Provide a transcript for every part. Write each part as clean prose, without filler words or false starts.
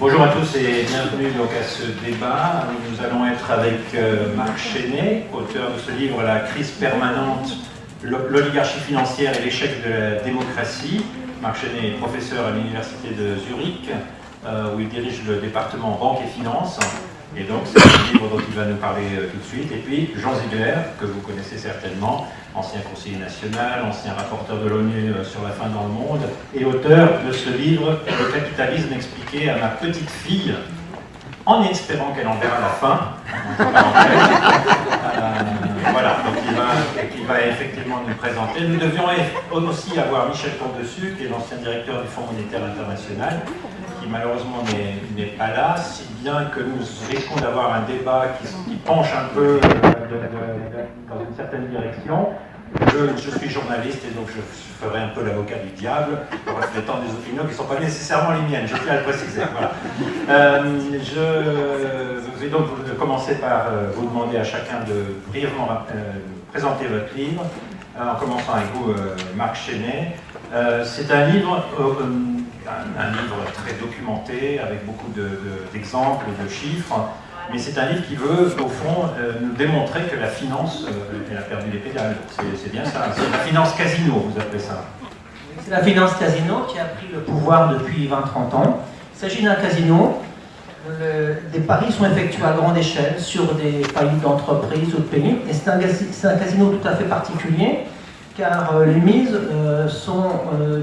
Bonjour à tous et bienvenue donc à ce débat. Nous allons être avec Marc Chenet, auteur de ce livre « La crise permanente, l'oligarchie financière et l'échec de la démocratie ». Marc Chenet est professeur à l'université de Zurich, où il dirige le département banque et finances. Et donc c'est un livre dont il va nous parler tout de suite. Et puis Jean Ziegler, que vous connaissez certainement, ancien conseiller national, ancien rapporteur de l'ONU sur la faim dans le monde, et auteur de ce livre « Le capitalisme expliqué à ma petite fille », en espérant qu'elle en verra la fin. Voilà, donc il va effectivement nous présenter. Nous devions aussi avoir Michel Combessus, qui est l'ancien directeur du Fonds monétaire international, qui malheureusement n'est pas là, si bien que nous risquons d'avoir un débat qui penche un peu dans une certaine direction. Je suis journaliste et donc je ferai un peu l'avocat du diable, reflétant des opinions qui ne sont pas nécessairement les miennes, je tiens à le préciser. Voilà. Je vais donc commencer par vous demander à chacun de brièvement présenter votre livre, en commençant avec vous, Marc Chenet. C'est un livre très documenté, avec beaucoup d'exemples, de chiffres. Mais c'est un livre qui veut, au fond, nous démontrer que la finance, elle a perdu les pédales. C'est bien ça. C'est la finance casino, vous appelez ça. C'est la finance casino qui a pris le pouvoir depuis 20-30 ans. Il s'agit d'un casino. Des paris sont effectués à grande échelle sur des faillites d'entreprises ou de pays. Et c'est un casino tout à fait particulier, car les mises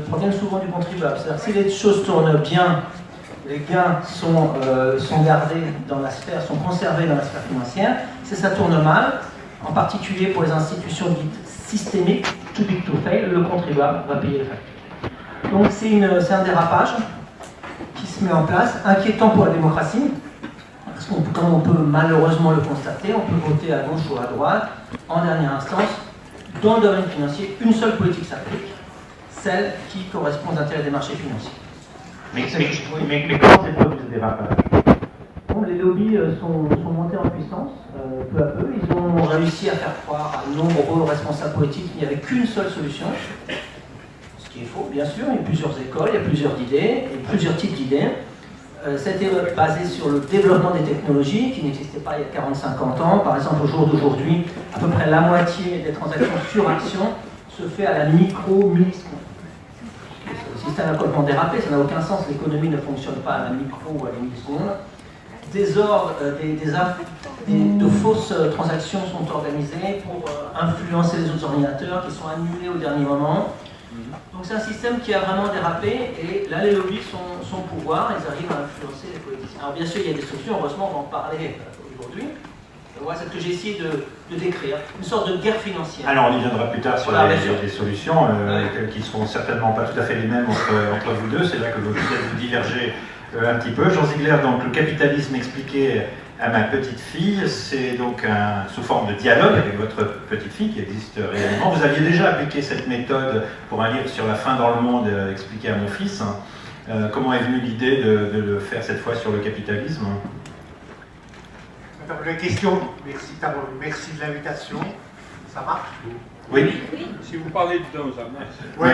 proviennent souvent du contribuable. C'est-à-dire que si les choses tournent bien, les gains sont gardés dans la sphère, sont conservés dans la sphère financière. Si ça tourne mal, en particulier pour les institutions dites systémiques, too big to fail, le contribuable va payer les factures. Donc c'est un dérapage qui se met en place, inquiétant pour la démocratie, parce qu'on, comme on peut malheureusement le constater, on peut voter à gauche ou à droite, en dernière instance, dans le domaine financier, une seule politique s'applique, celle qui correspond aux intérêts des marchés financiers. Mais comment s'est produit ce dérapage? Les lobbies sont montés en puissance peu à peu. Ils ont réussi à faire croire à de nombreux responsables politiques qu'il n'y avait qu'une seule solution. Ce qui est faux, bien sûr. Il y a plusieurs écoles, il y a plusieurs idées, et plusieurs types d'idées. C'était basé sur le développement des technologies qui n'existaient pas il y a 40-50 ans. Par exemple, au jour d'aujourd'hui, à peu près la moitié des transactions sur action se fait à la micro-milliseconde. Le système a complètement dérapé, ça n'a aucun sens, l'économie ne fonctionne pas à la micro ou à la milliseconde. De fausses transactions sont organisées pour influencer les autres ordinateurs qui sont annulés au dernier moment. Donc c'est un système qui a vraiment dérapé et là les lobbies sont au pouvoir, ils arrivent à influencer les politiciens. Alors bien sûr il y a des solutions, heureusement on va en parler aujourd'hui. Voilà ce que j'ai essayé de décrire, une sorte de guerre financière. Alors on y viendra plus tard sur les solutions qui ne seront certainement pas tout à fait les mêmes entre vous deux, c'est là que vous divergez un petit peu. Jean Ziegler, donc le capitalisme expliqué à ma petite fille, c'est donc sous forme de dialogue avec votre petite fille qui existe réellement. Vous aviez déjà appliqué cette méthode pour un livre sur la faim dans le monde expliqué à mon fils. Comment est venue l'idée de le faire cette fois sur le capitalisme? La question, merci de l'invitation. Ça marche? Oui. Si vous parlez dedans, ça marche. Oui.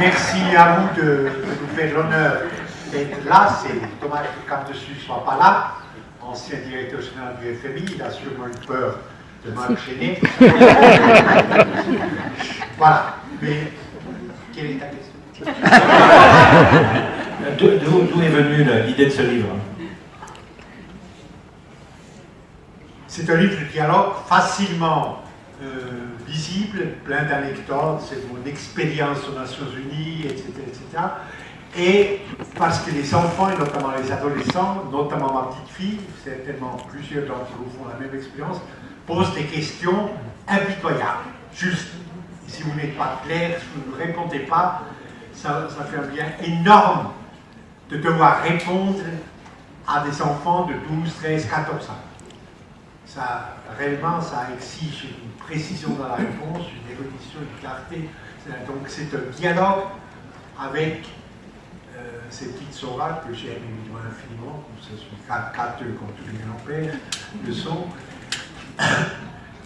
Merci à vous de nous faire l'honneur d'être là. C'est dommage que Combessus ne soit pas là. Ancien directeur général du FMI, il a sûrement eu peur de m'enchaîner. Voilà. Mais quelle est ta question? D'où est venue l'idée de ce livre? C'est un livre de dialogue facilement visible, plein d'anecdotes, c'est mon expérience aux Nations Unies, etc., etc. Et parce que les enfants, et notamment les adolescents, notamment ma petite fille, certainement plusieurs d'entre vous font la même expérience, posent des questions impitoyables, juste. Et si vous n'êtes pas clair, si vous ne répondez pas, ça fait un bien énorme de devoir répondre à des enfants de 12, 13, 14 ans. Réellement, ça exige une précision dans la réponse, une érudition, une clarté. Donc c'est un dialogue avec ces petites sauvages que j'aime évidemment infiniment, comme ce sont crateux comme tous les grands-pères le sont.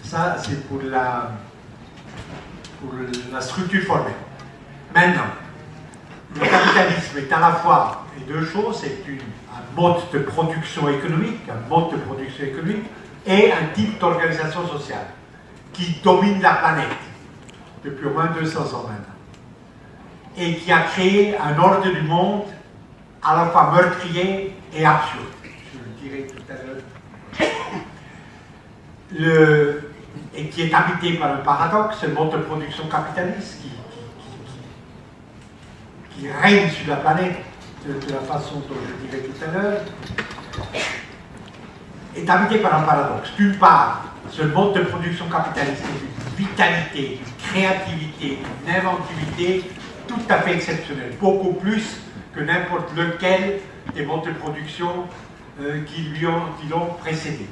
Ça, c'est pour la structure formelle. Maintenant, le capitalisme est à la fois et deux choses, c'est un mode de production économique, et un type d'organisation sociale qui domine la planète depuis au moins 200 ans maintenant et qui a créé un ordre du monde à la fois meurtrier et absurde. Je le dirai tout à l'heure. Et qui est habité par un paradoxe, le mode de production capitaliste qui règne sur la planète de la façon dont je dirai tout à l'heure, est habité par un paradoxe. D'une part, ce mode de production capitaliste est d'une vitalité, d'une créativité, d'une inventivité tout à fait exceptionnelle, beaucoup plus que n'importe lequel des modes de production qui l'ont précédé.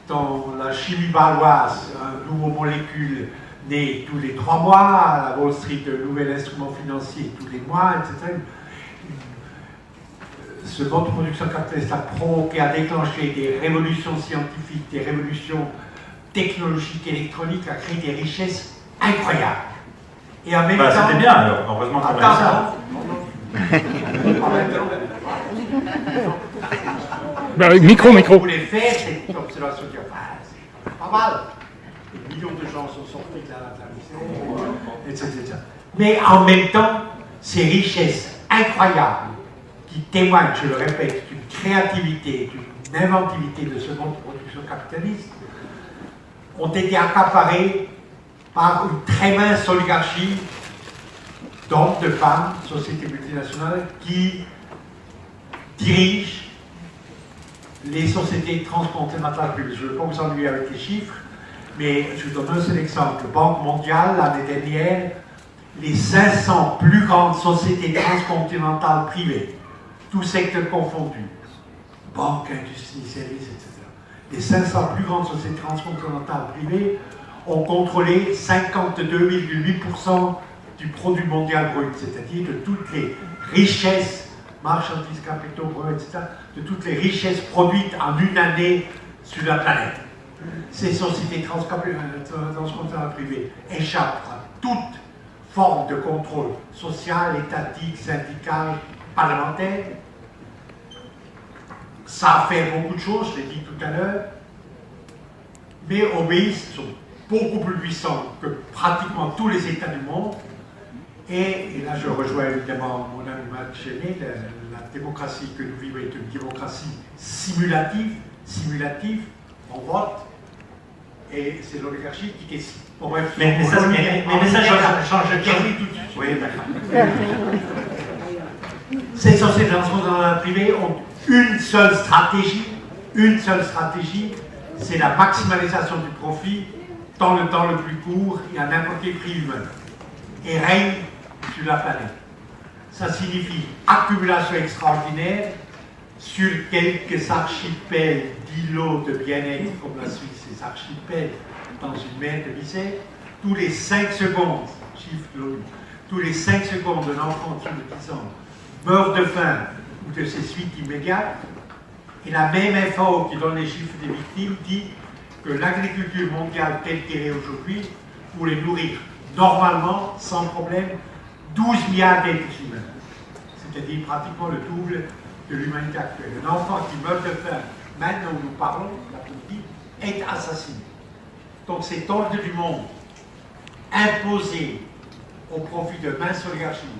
Dans la chimie bâloise, un nouveau molécule naît tous les 3 mois, à la Wall Street, un nouvel instrument financier tous les mois, etc. Ce mode de production capitaliste a provoqué, a déclenché des révolutions scientifiques, des révolutions technologiques, électroniques, a créé des richesses incroyables. Et en même temps... C'était bien alors, heureusement qu'on a eu ça. Micro. Vous voulez faire cette observation, c'est pas mal. Des millions de gens sont sortis de la misère, etc. Mais en même temps, ces richesses incroyables qui témoignent, je le répète, d'une créativité, d'une inventivité de ce mode de production capitaliste, ont été accaparées par une très mince oligarchie d'hommes, de femmes, sociétés multinationales, qui dirigent les sociétés transcontinentales privées. Je ne vais pas vous ennuyer avec les chiffres, mais je vous donne un seul exemple. Banque mondiale, l'année dernière, les 500 plus grandes sociétés transcontinentales privées, tous secteurs confondus, banques, industrie, services, etc. Les 500 plus grandes sociétés transcontinentales privées ont contrôlé 52,8% du produit mondial brut, c'est-à-dire de toutes les richesses, marchandises, capitaux, brevets, etc., de toutes les richesses produites en une année sur la planète. Ces sociétés transcontinentales privées échappent à toute forme de contrôle social, étatique, syndical, parlementaire. Ça fait beaucoup de choses, je l'ai dit tout à l'heure, mais obéissent, sont beaucoup plus puissants que pratiquement tous les États du monde. Et là, je rejoins évidemment mon ami Marc Chenet, la démocratie que nous vivons est une démocratie simulative, on vote, et c'est l'oligarchie qui décide. Bon, bref, Mais ça, change de termine tout de suite. Oui, d'accord. Ces sociétés transcontinentales privées ont une seule stratégie, c'est la maximalisation du profit dans le temps le plus court et à n'importe quel prix humain, et règne sur la planète. Ça signifie accumulation extraordinaire sur quelques archipels d'îlots de bien-être comme la Suisse, ces archipels dans une mer de misère. Tous les 5 secondes, chiffre de l'ONU, tous les 5 secondes, un enfant de 10 ans meurt de faim ou de ses suites immédiates. Et la même FAO qui donne les chiffres des victimes dit que l'agriculture mondiale telle qu'elle est aujourd'hui pourrait nourrir normalement, sans problème, 12 milliards d'êtres humains. C'est-à-dire pratiquement le double de l'humanité actuelle. Un enfant qui meurt de faim, maintenant où nous parlons, l'après-midi, est assassiné. Donc cet ordre du monde, imposé au profit de minces oligarchies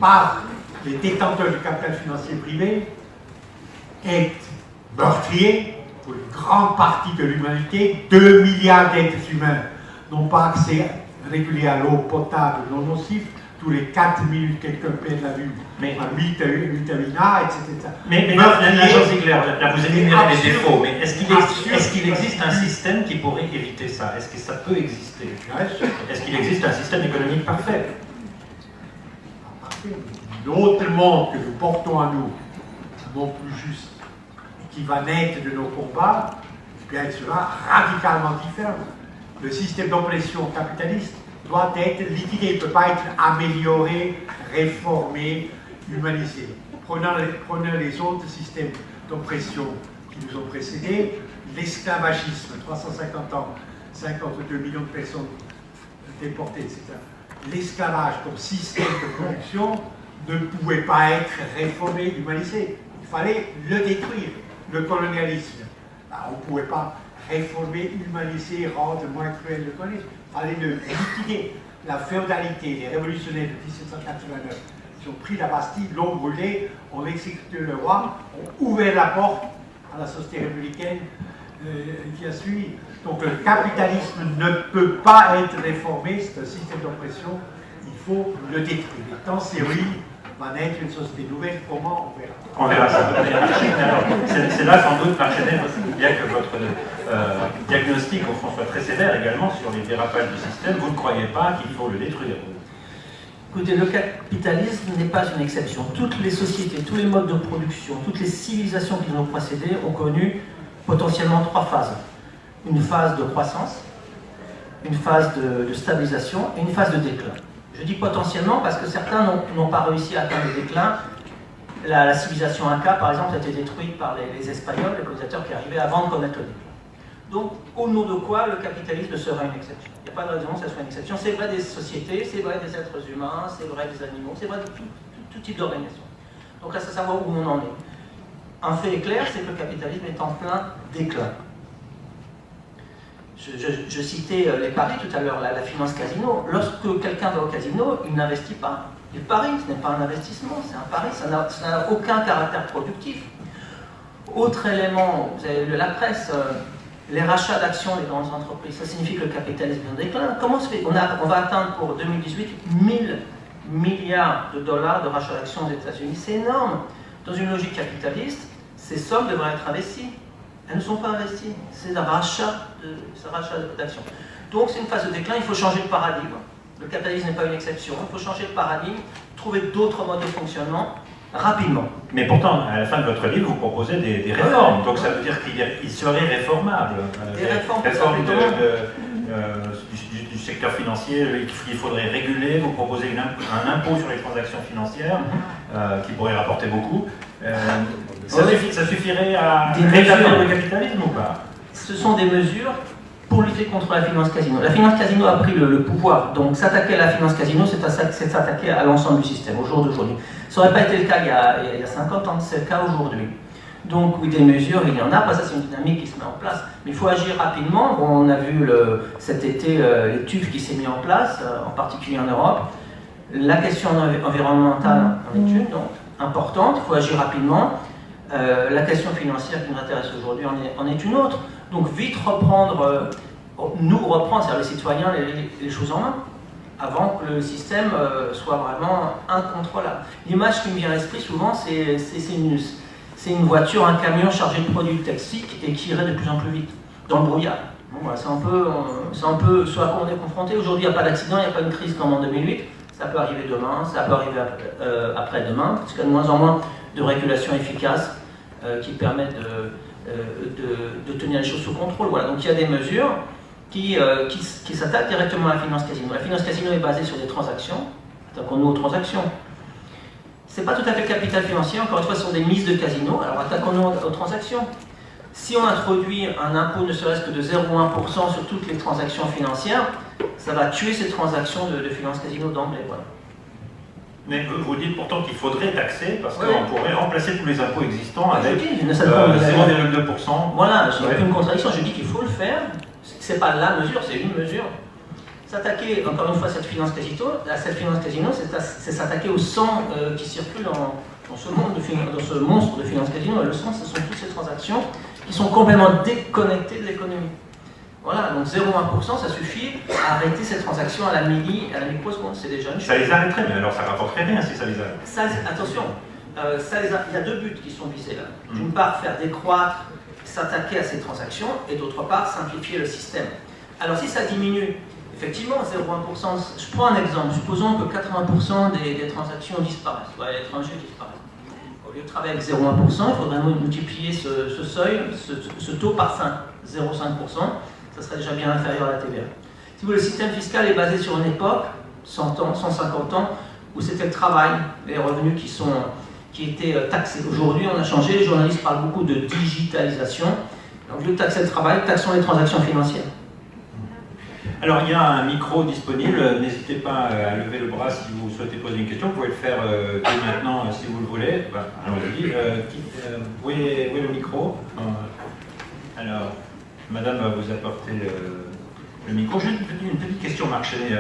par les détenteurs du capital financier privé, est meurtrier pour une grande partie de l'humanité. 2 milliards d'êtres humains n'ont pas accès régulier à l'eau potable non nocive. Tous les 4 minutes, quelqu'un perd la vue, Mais, à vitamina, etc. mais la chose est claire, là vous énumérez les défauts, mais est-ce qu'il existe un système qui pourrait éviter ça? Est-ce que ça peut exister? Est-ce qu'il existe un système économique parfait? L'autre monde que nous portons à nous, un monde plus juste, qui va naître de nos combats, eh bien, sera radicalement différent. Le système d'oppression capitaliste doit être liquidé, il ne peut pas être amélioré, réformé, humanisé. Prenez les autres systèmes d'oppression qui nous ont précédés, l'esclavagisme, 350 ans, 52 millions de personnes déportées, etc. L'esclavage comme système de production ne pouvait pas être réformé, humanisé. Il fallait le détruire, le colonialisme. On ne pouvait pas réformer, humaniser, rendre moins cruel le colonialisme. Il fallait le liquider. La féodalité, les révolutionnaires de 1789, ils ont pris la Bastille, l'ont brûlée, ont exécuté le roi, ont ouvert la porte à la société républicaine qui a suivi. Donc le capitalisme ne peut pas être réformé, c'est un système d'oppression, il faut le détruire. Et dans ces rues va naître une société nouvelle, comment on verra. On verra ça. C'est là sans doute, Marchenet, bien que votre diagnostic au fond soit très sévère également sur les dérapages du système, vous ne croyez pas qu'il faut le détruire? Écoutez, le capitalisme n'est pas une exception. Toutes les sociétés, tous les modes de production, toutes les civilisations qui nous ont précédés ont connu potentiellement 3 phases. Une phase de croissance, une phase de stabilisation et une phase de déclin. Je dis potentiellement parce que certains n'ont pas réussi à atteindre le déclin. La civilisation Inca, par exemple, a été détruite par les Espagnols, les colonisateurs qui arrivaient avant de connaître le déclin. Donc, au nom de quoi le capitalisme sera une exception? Il n'y a pas de raison que ça soit une exception. C'est vrai des sociétés, c'est vrai des êtres humains, c'est vrai des animaux, c'est vrai de tout type d'organisation. Donc, reste à savoir où on en est. Un fait est clair, c'est que le capitalisme est en plein déclin. Je citais les paris tout à l'heure, la finance casino. Lorsque quelqu'un va au casino, il n'investit pas. Il parie, ce n'est pas un investissement, c'est un pari, ça n'a aucun caractère productif. Autre élément, vous avez lu la presse, les rachats d'actions des grandes entreprises, ça signifie que le capitalisme est en déclin. Comment se fait? On va atteindre pour 2018 1000 milliards de dollars de rachats d'actions aux États-Unis. C'est énorme. Dans une logique capitaliste, ces sommes devraient être investies. Elles ne sont pas investies. C'est un rachat d'actions. Donc c'est une phase de déclin, il faut changer de paradigme. Le capitalisme n'est pas une exception. Il faut changer de paradigme, trouver d'autres modes de fonctionnement rapidement. Mais pourtant, à la fin de votre livre, vous proposez des réformes. Donc ça veut dire qu'il serait réformable. Des réformes du secteur financier, il faudrait réguler. Vous proposez un impôt sur les transactions financières qui pourrait rapporter beaucoup. Ça suffirait à rétablir le capitalisme ou pas? Ce sont des mesures pour lutter contre la finance casino. La finance casino a pris le pouvoir, donc s'attaquer à la finance casino, c'est s'attaquer à l'ensemble du système, au jour d'aujourd'hui. Ça n'aurait pas été le cas il y a 50 ans, c'est le cas aujourd'hui. Donc oui, des mesures, il y en a, ça c'est une dynamique qui se met en place, mais il faut agir rapidement. Bon, on a vu cet été les TUF qui s'est mis en place, en particulier en Europe. La question environnementale en est une, donc importante, il faut agir rapidement. La question financière qui nous intéresse aujourd'hui en est une autre. Donc vite reprendre, c'est-à-dire les citoyens, les choses en main, avant que le système soit vraiment incontrôlable. L'image qui me vient à l'esprit souvent, c'est une voiture, un camion chargé de produits toxiques et qui irait de plus en plus vite, dans le brouillard. Bon, voilà, c'est un peu ce à quoi on est confronté. Aujourd'hui, il n'y a pas d'accident, il n'y a pas une crise comme en 2008. Ça peut arriver demain, ça peut arriver après-demain, parce qu'il y a de moins en moins de régulation efficace qui permettent de tenir les choses sous contrôle. Voilà. Donc il y a des mesures qui s'attaquent directement à la finance casino. La finance casino est basée sur des transactions, attaquons-nous aux transactions. Ce n'est pas tout à fait le capital financier, encore une fois, ce sont des mises de casino, alors attaquons-nous aux transactions. Si on introduit un impôt ne serait-ce que de 0,1% sur toutes les transactions financières, ça va tuer ces transactions de finance casino d'emblée. Voilà. Mais vous dites pourtant qu'il faudrait taxer, parce qu'on pourrait remplacer tous les impôts existants avec 0,2%. Voilà, il n'y a plus une contradiction, je dis qu'il faut le faire. Ce n'est pas la mesure, c'est une mesure. S'attaquer, encore une fois, à cette finance casino, c'est s'attaquer au sang qui circule dans ce monstre de finance casino. Et le sang, ce sont toutes ces transactions qui sont complètement déconnectées de l'économie. Voilà, donc 0,1%, ça suffit à arrêter ces transactions à la microseconde. C'est déjà une chose. Ça les arrêterait, mais alors ça ne rapporterait rien si ça les arrête. Attention, il y a deux buts qui sont visés là. D'une part, faire décroître, s'attaquer à ces transactions, et d'autre part, simplifier le système. Alors si ça diminue, effectivement, 0,1%, je prends un exemple, supposons que 80% des transactions disparaissent, à l'étranger disparaissent. Au lieu de travailler avec 0,1%, il faudrait multiplier ce seuil, ce taux par 5, 0,5%, ça serait déjà bien inférieur à la TVA. Si vous voulez, le système fiscal est basé sur une époque, 100 ans, 150 ans, où c'était le travail, les revenus qui étaient taxés. Aujourd'hui, on a changé, les journalistes parlent beaucoup de digitalisation. Donc, au lieu de taxer le travail, taxons les transactions financières. Alors, il y a un micro disponible. N'hésitez pas à lever le bras si vous souhaitez poser une question. Vous pouvez le faire dès maintenant si vous le voulez. Bah, allons-y. Où est le micro? Alors, madame va vous apporter le micro. Juste une petite question, Marc Chenet,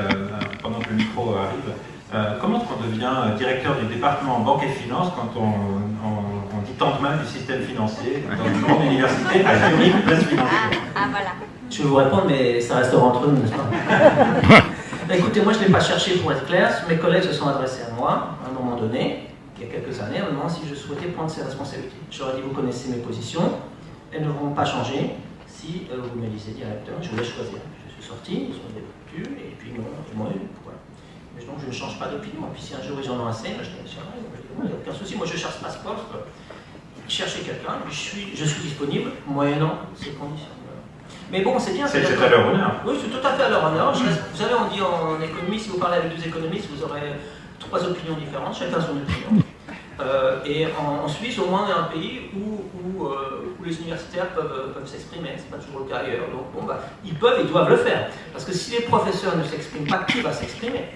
pendant que le micro arrive. Comment est-ce qu'on devient directeur du département banque et finance quand on dit tant de mal du système financier dans une grande université à Zurich, place financière? Voilà. Je vais vous répondre, mais ça restera entre nous, n'est-ce pas? Écoutez, moi je ne l'ai pas cherché pour être clair. Mes collègues se sont adressés à moi à un moment donné, il y a quelques années, en me demandant si je souhaitais prendre ces responsabilités. Je leur ai dit, vous connaissez mes positions, elles ne vont pas changer si vous me lisez directeur. Je voulais choisir. Je suis sorti, ils ont débattu, et puis moi, voilà. Mais donc je ne change pas d'opinion. Et puis si un jour ils en ont assez, je démissionnerai. Il n'y a aucun souci. Moi je cherche pas ce poste. Chercher quelqu'un, je suis disponible, moyennant ces conditions. Mais bon, c'est bien. C'est à leur honneur. Oui, c'est tout à fait à leur honneur. Vous savez, on dit en économie, si vous parlez avec 2 économistes, vous aurez 3 opinions différentes, chacun son opinion. Et en Suisse, au moins, il y a un pays où les universitaires peuvent s'exprimer. C'est pas toujours le cas ailleurs. Donc, bon, bah, ils doivent le faire. Parce que si les professeurs ne s'expriment pas, qui va s'exprimer?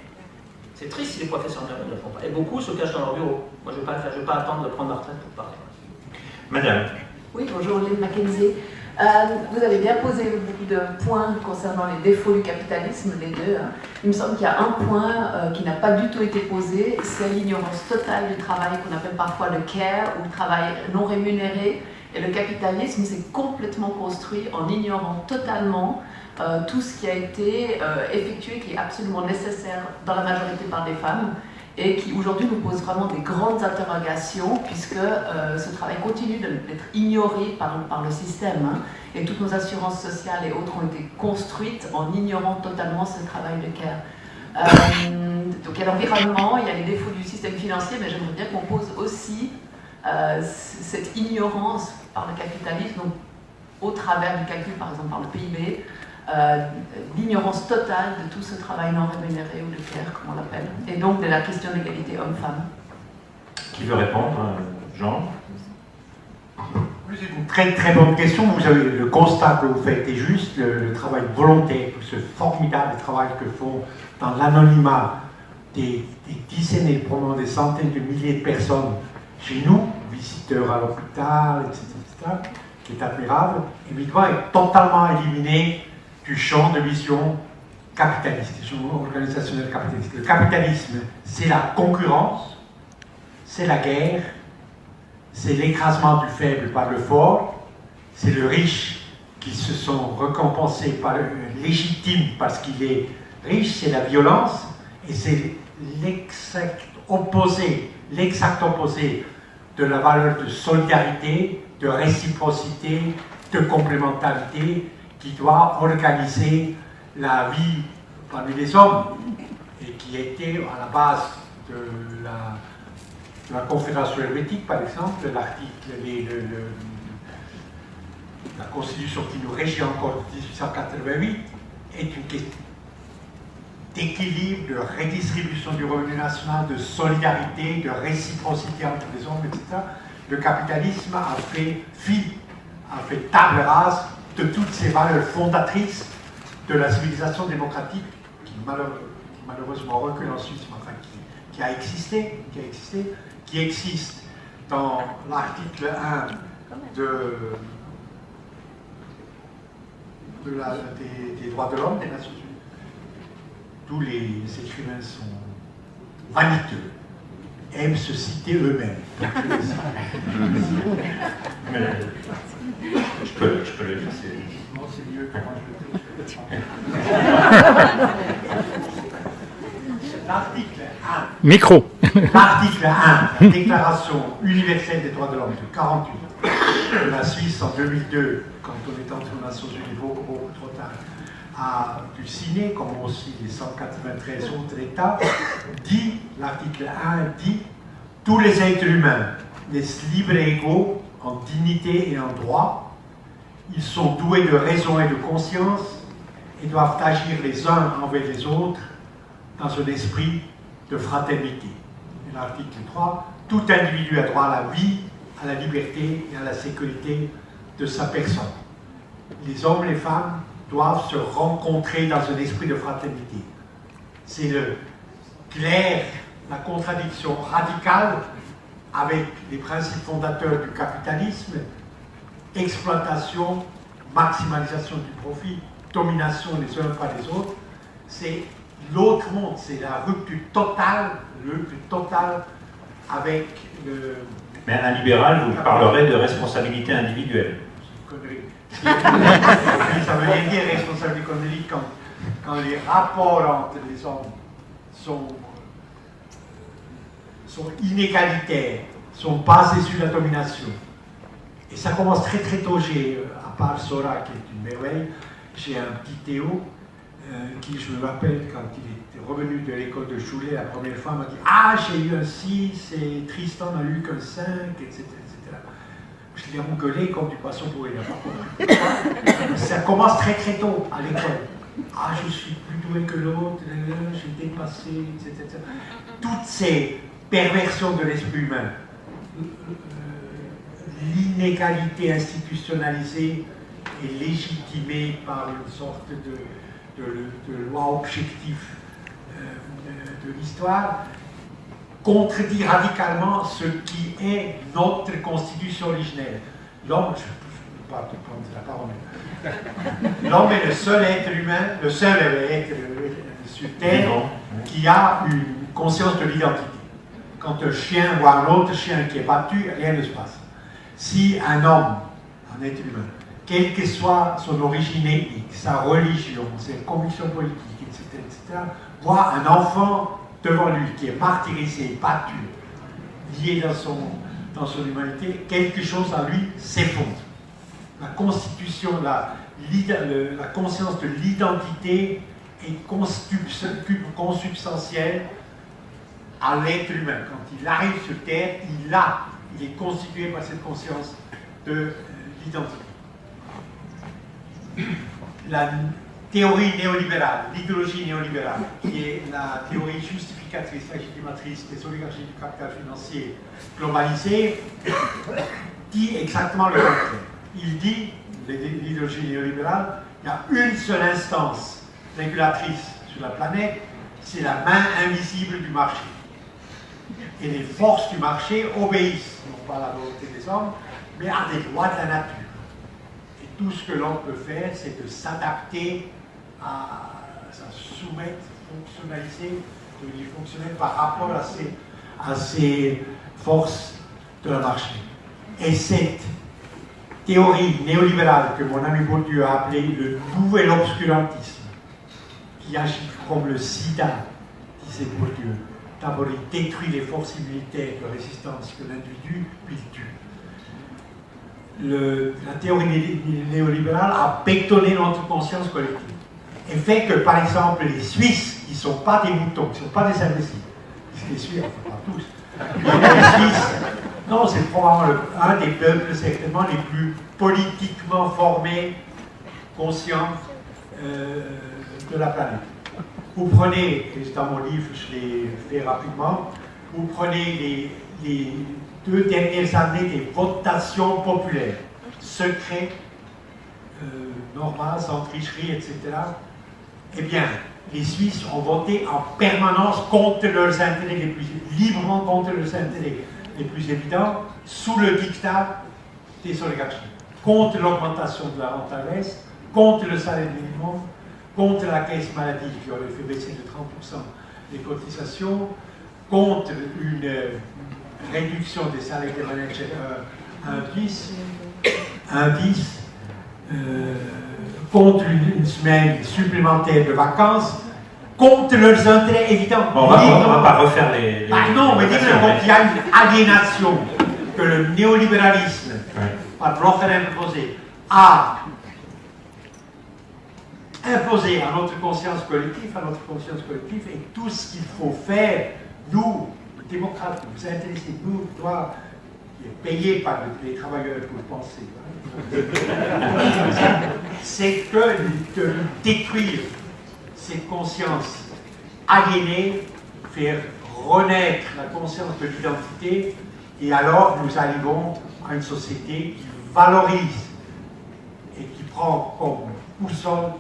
C'est triste si les professeurs ne le font pas. Et beaucoup se cachent dans leur bureau. Moi, je ne vais pas le faire. Je ne vais pas attendre de prendre ma retraite pour parler. Madame. Oui, bonjour, Lynn Mackenzie. Vous avez bien posé beaucoup de points concernant les défauts du capitalisme, les deux. Il me semble qu'il y a un point qui n'a pas du tout été posé, c'est l'ignorance totale du travail qu'on appelle parfois le care, ou le travail non rémunéré. Et le capitalisme s'est complètement construit en ignorant totalement tout ce qui a été effectué, qui est absolument nécessaire dans la majorité par des femmes, et qui aujourd'hui nous pose vraiment des grandes interrogations, puisque ce travail continue d'être ignoré par le système, hein, et toutes nos assurances sociales et autres ont été construites en ignorant totalement ce travail de care. Donc il y a l'environnement, il y a les défauts du système financier, mais j'aimerais bien qu'on pose aussi cette ignorance par le capitalisme, donc, au travers du calcul par exemple par le PIB, l'ignorance totale de tout ce travail non rémunéré ou de care, comme on l'appelle, et donc de la question d'égalité homme-femme. Qui veut répondre? Jean? Oui, c'est une très très bonne question. Vous avez le constat que vous faites est juste, le travail volontaire, ce formidable travail que font dans l'anonymat des dizaines et probablement des centaines de milliers de personnes chez nous, visiteurs à l'hôpital, etc., qui est admirable, évidemment, est totalement éliminé du champ de vision capitaliste, du champ organisationnel capitaliste. Le capitalisme, c'est la concurrence, c'est la guerre, c'est l'écrasement du faible par le fort, c'est le riche qui se sont récompensés par le légitime parce qu'il est riche, c'est la violence, et c'est l'exact opposé de la valeur de solidarité, de réciprocité, de complémentarité qui doit organiser la vie parmi les hommes et qui était à la base de la Confédération helvétique, par exemple, la Constitution qui nous régit encore de 1888 est une question d'équilibre, de redistribution du revenu national, de solidarité, de réciprocité entre les hommes, etc. Le capitalisme a fait table rase de toutes ces valeurs fondatrices de la civilisation démocratique qui malheureusement recule en Suisse, mais enfin qui existe dans l'article 1 des droits de l'homme des Nations Unies. Tous les écrivains sont vaniteux, aiment se citer eux-mêmes. Je peux le laisser. Non, c'est mieux que moi je le L'article 1. Micro. L'article 1, la Déclaration universelle des droits de l'homme de 48, de la Suisse en 2002, quand on est entré aux Nations Unies, beaucoup trop tard, a dû signer, comme aussi les 193 autres États, dit, l'article 1 dit, tous les êtres humains naissent libres et égaux en dignité et en droit. Ils sont doués de raison et de conscience et doivent agir les uns envers les autres dans un esprit de fraternité. Et l'article 3, tout individu a droit à la vie, à la liberté et à la sécurité de sa personne. Les hommes, les femmes doivent se rencontrer dans un esprit de fraternité. C'est la contradiction radicale avec les principes fondateurs du capitalisme: exploitation, maximalisation du profit, domination les uns par les autres. C'est l'autre monde, c'est la rupture totale avec le... Mais un libéral vous parlerait de responsabilité individuelle. Connerie. Ça veut rien dire responsabilité économique quand les rapports entre les hommes sont inégalitaires, sont basés sur la domination. Et ça commence très très tôt. À part Sora, qui est une merveille, j'ai un petit Théo qui, je me rappelle, quand il était revenu de l'école de Cholet la première fois, m'a dit « Ah, j'ai eu un 6 et Tristan n'a eu qu'un 5, etc. Je l'ai engueulé comme du poisson pour il n'a pas compris. Ça commence très très tôt à l'école. Ah, je suis plus doué que l'autre, j'ai dépassé, etc. Toutes ces perversions de l'esprit humain, l'inégalité institutionnalisée et légitimée par une sorte de loi objective de l'histoire, contredit radicalement ce qui est notre constitution originelle. L'homme, je ne peux pas te prendre la parole, l'homme est le seul être humain, le seul être sur Terre qui a une conscience de l'identité. Quand un chien voit un autre chien qui est battu, rien ne se passe. Si un homme, un être humain, quelle que soit son origine ethnique, sa religion, ses convictions politiques, etc., voit un enfant devant lui qui est martyrisé, battu, lié dans son humanité, quelque chose en lui s'effondre. La constitution, la conscience de l'identité est consubstantielle à l'être humain. Quand il arrive sur Terre, il est constitué par cette conscience de l'identité. La théorie néolibérale, l'idéologie néolibérale, qui est la théorie justificatrice, légitimatrice des oligarchies du capital financier globalisé, dit exactement le contraire. Il dit, l'idéologie néolibérale, il y a une seule instance régulatrice sur la planète, c'est la main invisible du marché. Et les forces du marché obéissent, non pas à la volonté des hommes, mais à des lois de la nature. Et tout ce que l'homme peut faire, c'est de s'adapter à soumettre, fonctionnaliser, devenir fonctionnel par rapport à ces forces de la marché. Et cette théorie néolibérale que mon ami Bourdieu a appelée le nouvel obscurantisme, qui agit comme le sida, disait Bourdieu. D'abord, il détruit les forces militaires de résistance de l'individu, puis il tue. La théorie néolibérale a bétonné notre conscience collective et fait que, par exemple, les Suisses, qui ne sont pas des moutons, qui ne sont pas des imbéciles, les Suisses, enfin pas tous, les Suisses, non, c'est probablement un des peuples certainement les plus politiquement formés, conscients de la planète. Vous prenez, et dans mon livre, je l'ai fait rapidement, vous prenez les 2 dernières années des votations populaires, secrets, normales, sans tricherie, etc. Eh bien, les Suisses ont voté en permanence contre leurs intérêts les plus librement contre leurs intérêts les plus évidents, sous le diktat des oligarchies, contre l'augmentation de la rente à l'Est, contre le salaire minimum, contre la caisse maladie qui aurait fait baisser de 30% les cotisations, contre une réduction des salaires des managers à 10, contre une semaine supplémentaire de vacances, contre leurs intérêts évidents. Bon, on ne va pas refaire les non, mais il y a une aliénation que le néolibéralisme, par Blocher imposé, a imposé à notre conscience collective, et tout ce qu'il faut faire, nous, les démocrates, nous intéressés, nous, toi, qui est payé par les travailleurs pour penser, c'est de détruire cette conscience aliénée, faire renaître la conscience de l'identité, et alors nous arrivons à une société qui valorise et qui prend comme où sont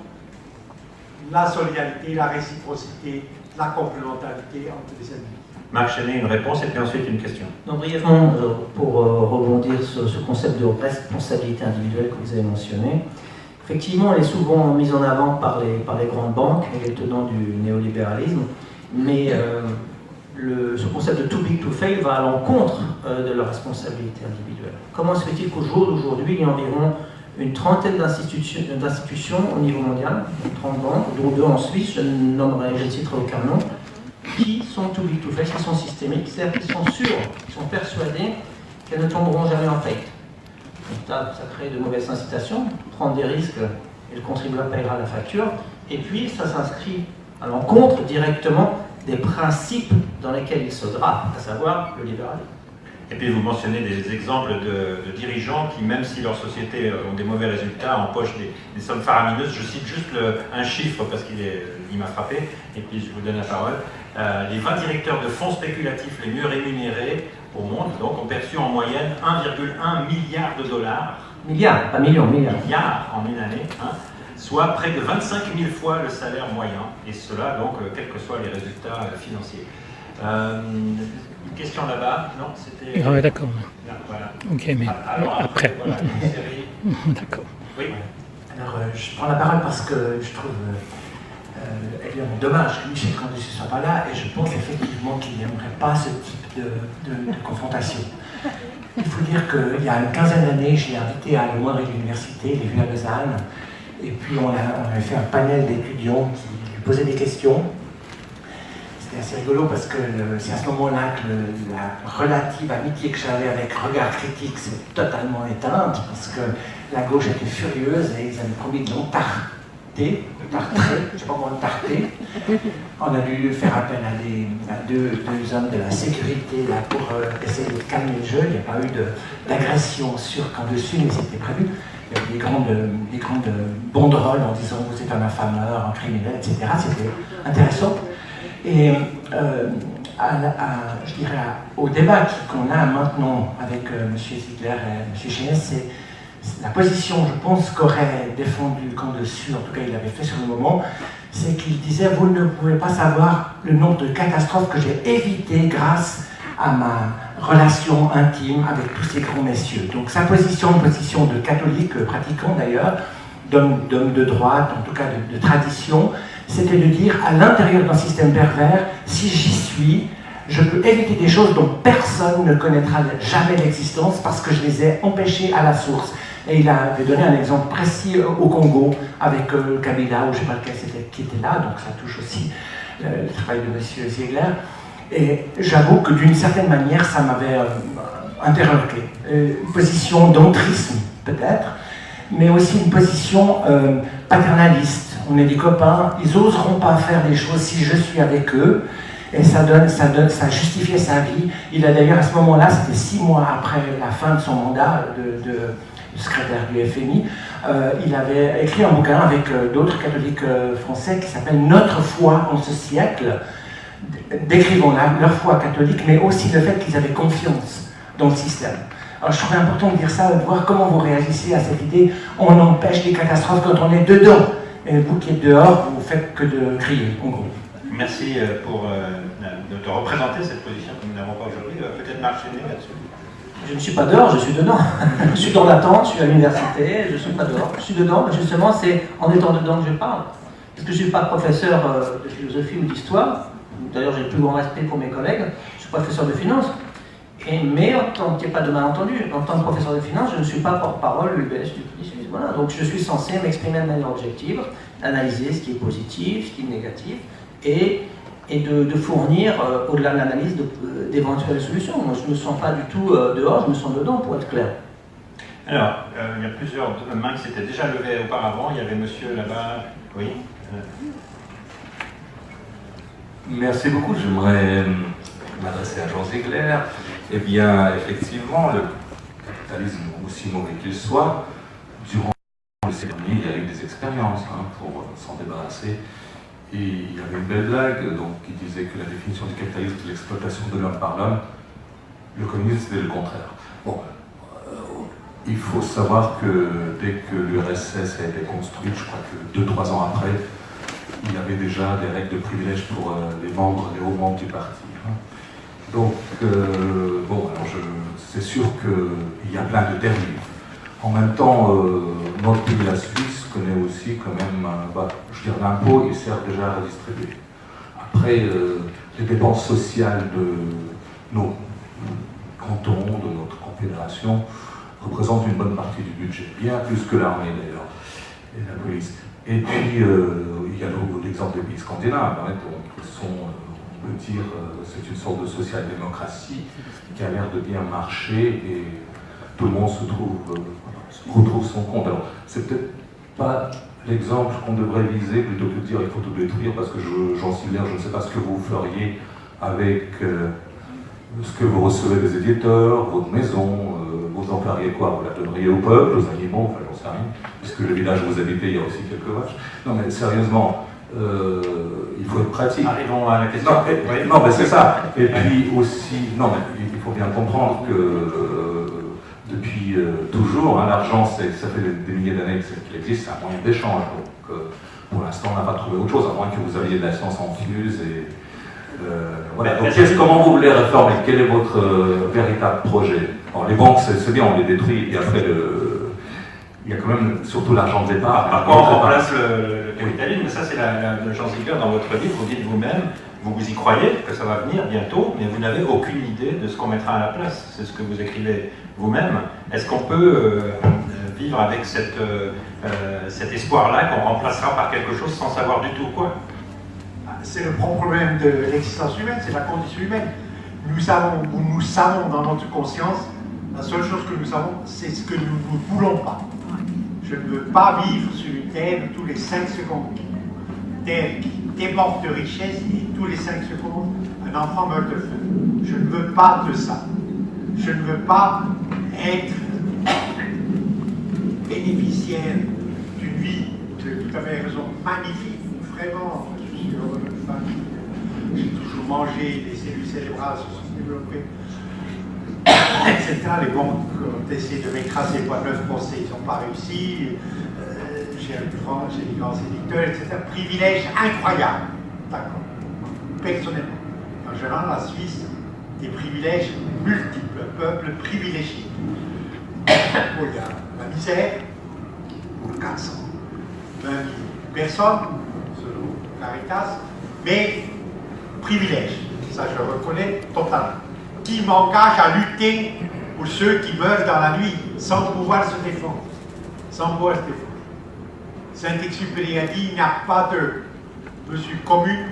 la solidarité, la réciprocité, la complémentarité entre les individus. Marc Chenet, une réponse et puis ensuite une question. Donc brièvement, pour rebondir sur ce concept de responsabilité individuelle que vous avez mentionné, effectivement, elle est souvent mise en avant par les grandes banques et les tenants du néolibéralisme, mais ce concept de too big to fail va à l'encontre de la responsabilité individuelle. Comment se fait-il qu'au jour d'aujourd'hui, il y a environ une trentaine d'institutions au niveau mondial, 30 banques, dont 2 en Suisse, je ne citerai aucun nom, qui sont too big to fail, qui sont systémiques, c'est-à-dire qu'ils sont sûrs, ils sont persuadés qu'elles ne tomberont jamais en faillite. Donc là, ça crée de mauvaises incitations, prendre des risques et le contribuable paiera la facture, et puis ça s'inscrit à l'encontre directement des principes dans lesquels ils se drapent, à savoir le libéralisme. Et puis vous mentionnez des exemples de dirigeants qui, même si leurs sociétés ont des mauvais résultats, empochent des sommes faramineuses. Je cite juste un chiffre parce qu'il m'a frappé, et puis je vous donne la parole. Les 20 directeurs de fonds spéculatifs les mieux rémunérés au monde donc, ont perçu en moyenne 1,1 milliard de dollars. Milliards, pas millions, milliards. Milliards en une année, hein, soit près de 25 000 fois le salaire moyen, et cela donc quels que soient les résultats financiers. Une question là-bas, non, c'était... Ah ouais, d'accord. Voilà. Ok, mais Alors, après. Voilà, une série. D'accord. Oui. Alors, je prends la parole parce que je trouve évidemment dommage que Michel Canduce ne soit pas là, et je pense effectivement qu'il n'aimerait pas ce type de confrontation. Il faut dire qu'il y a une quinzaine d'années, j'ai invité à Le Moindre de l'université, il est venu à Lausanne, et puis on avait fait un panel d'étudiants qui lui posaient des questions. C'était assez rigolo parce que c'est à ce moment-là que la relative amitié que j'avais avec Regard Critique s'est totalement éteinte, parce que la gauche était furieuse et ils avaient promis de l'entarter, je ne sais pas comment tarter. On a dû faire appel à deux hommes de la sécurité là, pour essayer de calmer le jeu. Il n'y a pas eu d'agression sur Canduce, mais c'était prévu. Il y avait des grandes banderoles en disant vous êtes un affameur, un criminel, etc. C'était intéressant. Et je dirais au débat qu'on a maintenant avec M. Ziegler et M. Chenet, c'est la position, je pense, qu'aurait défendu Canduce, en tout cas il l'avait fait sur le moment, c'est qu'il disait vous ne pouvez pas savoir le nombre de catastrophes que j'ai évitées grâce à ma relation intime avec tous ces grands messieurs. Donc sa position, une position de catholique pratiquant d'ailleurs, d'homme de droite, en tout cas de tradition, c'était de dire à l'intérieur d'un système pervers, si j'y suis, je peux éviter des choses dont personne ne connaîtra jamais l'existence parce que je les ai empêchées à la source. Et il avait donné un exemple précis au Congo avec Kabila, ou je ne sais pas lequel c'était qui était là, donc ça touche aussi le travail de M. Ziegler. Et j'avoue que d'une certaine manière, ça m'avait interloqué. Une position d'entrisme, peut-être, mais aussi une position paternaliste. On est des copains, ils n'oseront pas faire des choses si je suis avec eux, et ça justifiait sa vie. Il a d'ailleurs, à ce moment-là, c'était 6 mois après la fin de son mandat de secrétaire du FMI, il avait écrit un bouquin avec d'autres catholiques français qui s'appelle « Notre foi en ce siècle », décrivant leur foi catholique, mais aussi le fait qu'ils avaient confiance dans le système. Alors je trouvais important de dire ça, de voir comment vous réagissez à cette idée « on empêche les catastrophes quand on est dedans ». Et vous qui êtes dehors, vous ne faites que de crier, en gros. Merci de te représenter cette position que nous n'avons pas aujourd'hui. Peut-être Marc Chenet là-dessus. Je ne suis pas dehors, je suis dedans. Je suis dans l'attente, je suis à l'université, je ne suis pas dehors. Je suis dedans, mais justement, c'est en étant dedans que je parle. Parce que je ne suis pas professeur de philosophie ou d'histoire. D'ailleurs, j'ai le plus grand respect pour mes collègues. Je suis professeur de finance. Mais en tant qu'il n'y ait pas de malentendu, en tant que professeur de finance, je ne suis pas porte-parole UBS du Crédit Suisse. Voilà. Donc je suis censé m'exprimer de manière objective, analyser ce qui est positif, ce qui est négatif, et de fournir, au-delà de l'analyse, d'éventuelles solutions. Moi, je ne me sens pas du tout dehors, je me sens dedans, pour être clair. Alors, il y a plusieurs mains qui s'étaient déjà levées auparavant. Il y avait monsieur là-bas. Oui. Merci beaucoup. J'aimerais m'adresser à Jean Ziegler. Eh bien, effectivement, le capitalisme, aussi mauvais qu'il soit, durant le siècle dernier, il y a eu des expériences pour s'en débarrasser. Et il y avait une belle blague donc, qui disait que la définition du capitalisme, c'est l'exploitation de l'homme par l'homme. Le communisme, c'était le contraire. Bon, il faut savoir que dès que l'URSS a été construite, je crois que 2-3 ans après, il y avait déjà des règles de privilèges pour les hauts membres du parti. Donc, bon, alors c'est sûr qu'il y a plein de dérives. En même temps, notre pays, la Suisse, connaît aussi quand même, je veux dire, l'impôt, il sert déjà à redistribuer. Après, les dépenses sociales de nos cantons, de notre confédération, représentent une bonne partie du budget, bien plus que l'armée d'ailleurs, et la police. Et puis, il y a l'exemple des pays scandinaves, hein, donc, qui sont, on peut dire, c'est une sorte de social-démocratie qui a l'air de bien marcher et tout le monde retrouve son compte. Alors, c'est peut-être pas l'exemple qu'on devrait viser plutôt que de dire il faut tout détruire, parce que Jean Sigler, je ne sais pas ce que vous feriez avec ce que vous recevez des éditeurs, votre maison, vous en feriez quoi? Vous la donneriez au peuple, aux animaux, enfin j'en sais rien, puisque le village où vous habitez, il y a aussi quelques vaches. Non mais sérieusement, il faut être pratique. Arrivons à la question. Non, mais c'est ça. Et puis aussi, non mais il faut bien comprendre que depuis toujours, hein, l'argent, ça fait des milliers d'années qu'il existe, c'est un moyen d'échange. Donc pour l'instant, on n'a pas trouvé autre chose, à moins que vous aviez de la science infuse et voilà. Donc comment vous voulez réformer? Quel est votre véritable projet? Alors, les banques, c'est bien, on les détruit, et après, il y a quand même surtout l'argent de départ. Par contre, on remplace le capitalisme, mais ça c'est le Jean Sigler dans votre livre, vous dites vous-même, vous y croyez que ça va venir bientôt, mais vous n'avez aucune idée de ce qu'on mettra à la place. C'est ce que vous écrivez vous-même. Est-ce qu'on peut vivre avec cet espoir-là qu'on remplacera par quelque chose sans savoir du tout quoi? C'est le propre problème de l'existence humaine, c'est la condition humaine. Nous savons dans notre conscience, la seule chose que nous savons, c'est ce que nous ne voulons pas. Je ne veux pas vivre sur une terre où tous les 5 secondes, terre qui déborde de richesse et tous les 5 secondes, un enfant meurt de faim. Je ne veux pas de ça. Je ne veux pas être bénéficiaire d'une vie, de tout à fait raison, magnifique, vraiment. Je suis heureux de famille. J'ai toujours mangé, les cellules cérébrales se sont développées, etc. Les banques ont essayé de m'écraser par 9 procès, ils n'ont pas réussi. J'ai des grands éditeurs, etc. Privilège incroyable. D'accord. Personnellement. En général, la Suisse, des privilèges multiples, un peuple privilégié. Bon, il y a la misère, pour 420 000 personnes, selon Caritas, mais privilège, ça je le reconnais totalement, qui m'engage à lutter pour ceux qui meurent dans la nuit sans pouvoir se défendre. Sans pouvoir se défendre. Saint-Exupéry a dit il n'y a pas de mesure commune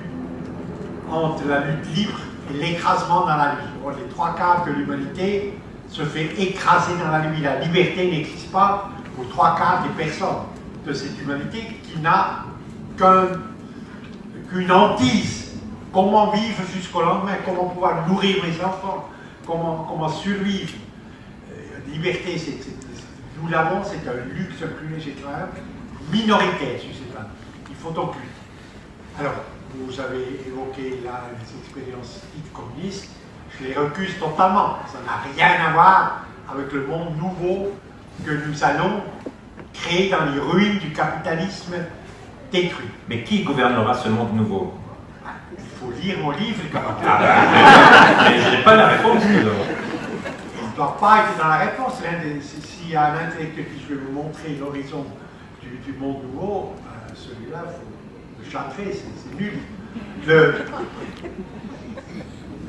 entre la lutte libre et l'écrasement dans la nuit. Bon, les 3/4 de l'humanité se fait écraser dans la nuit. La liberté n'existe pas pour 3/4 des personnes de cette humanité qui n'a qu'une hantise. Comment vivre jusqu'au lendemain? Comment pouvoir nourrir mes enfants? Comment survivre? Liberté, nous l'avons, c'est un luxe, un privilège étrange, minoritaire sur cette planète. Il faut donc lutter. Alors, vous avez évoqué là les expériences dites communistes, je les recuse totalement. Ça n'a rien à voir avec le monde nouveau que nous allons créer dans les ruines du capitalisme détruit. Mais qui gouvernera ce monde nouveau? Il faut lire mon livre, le Mais je n'ai pas la réponse. Il ne doit pas être dans la réponse. S'il y a un intellectuel qui je vais vous montrer l'horizon du monde nouveau, celui-là, il faut le chantrer, c'est nul.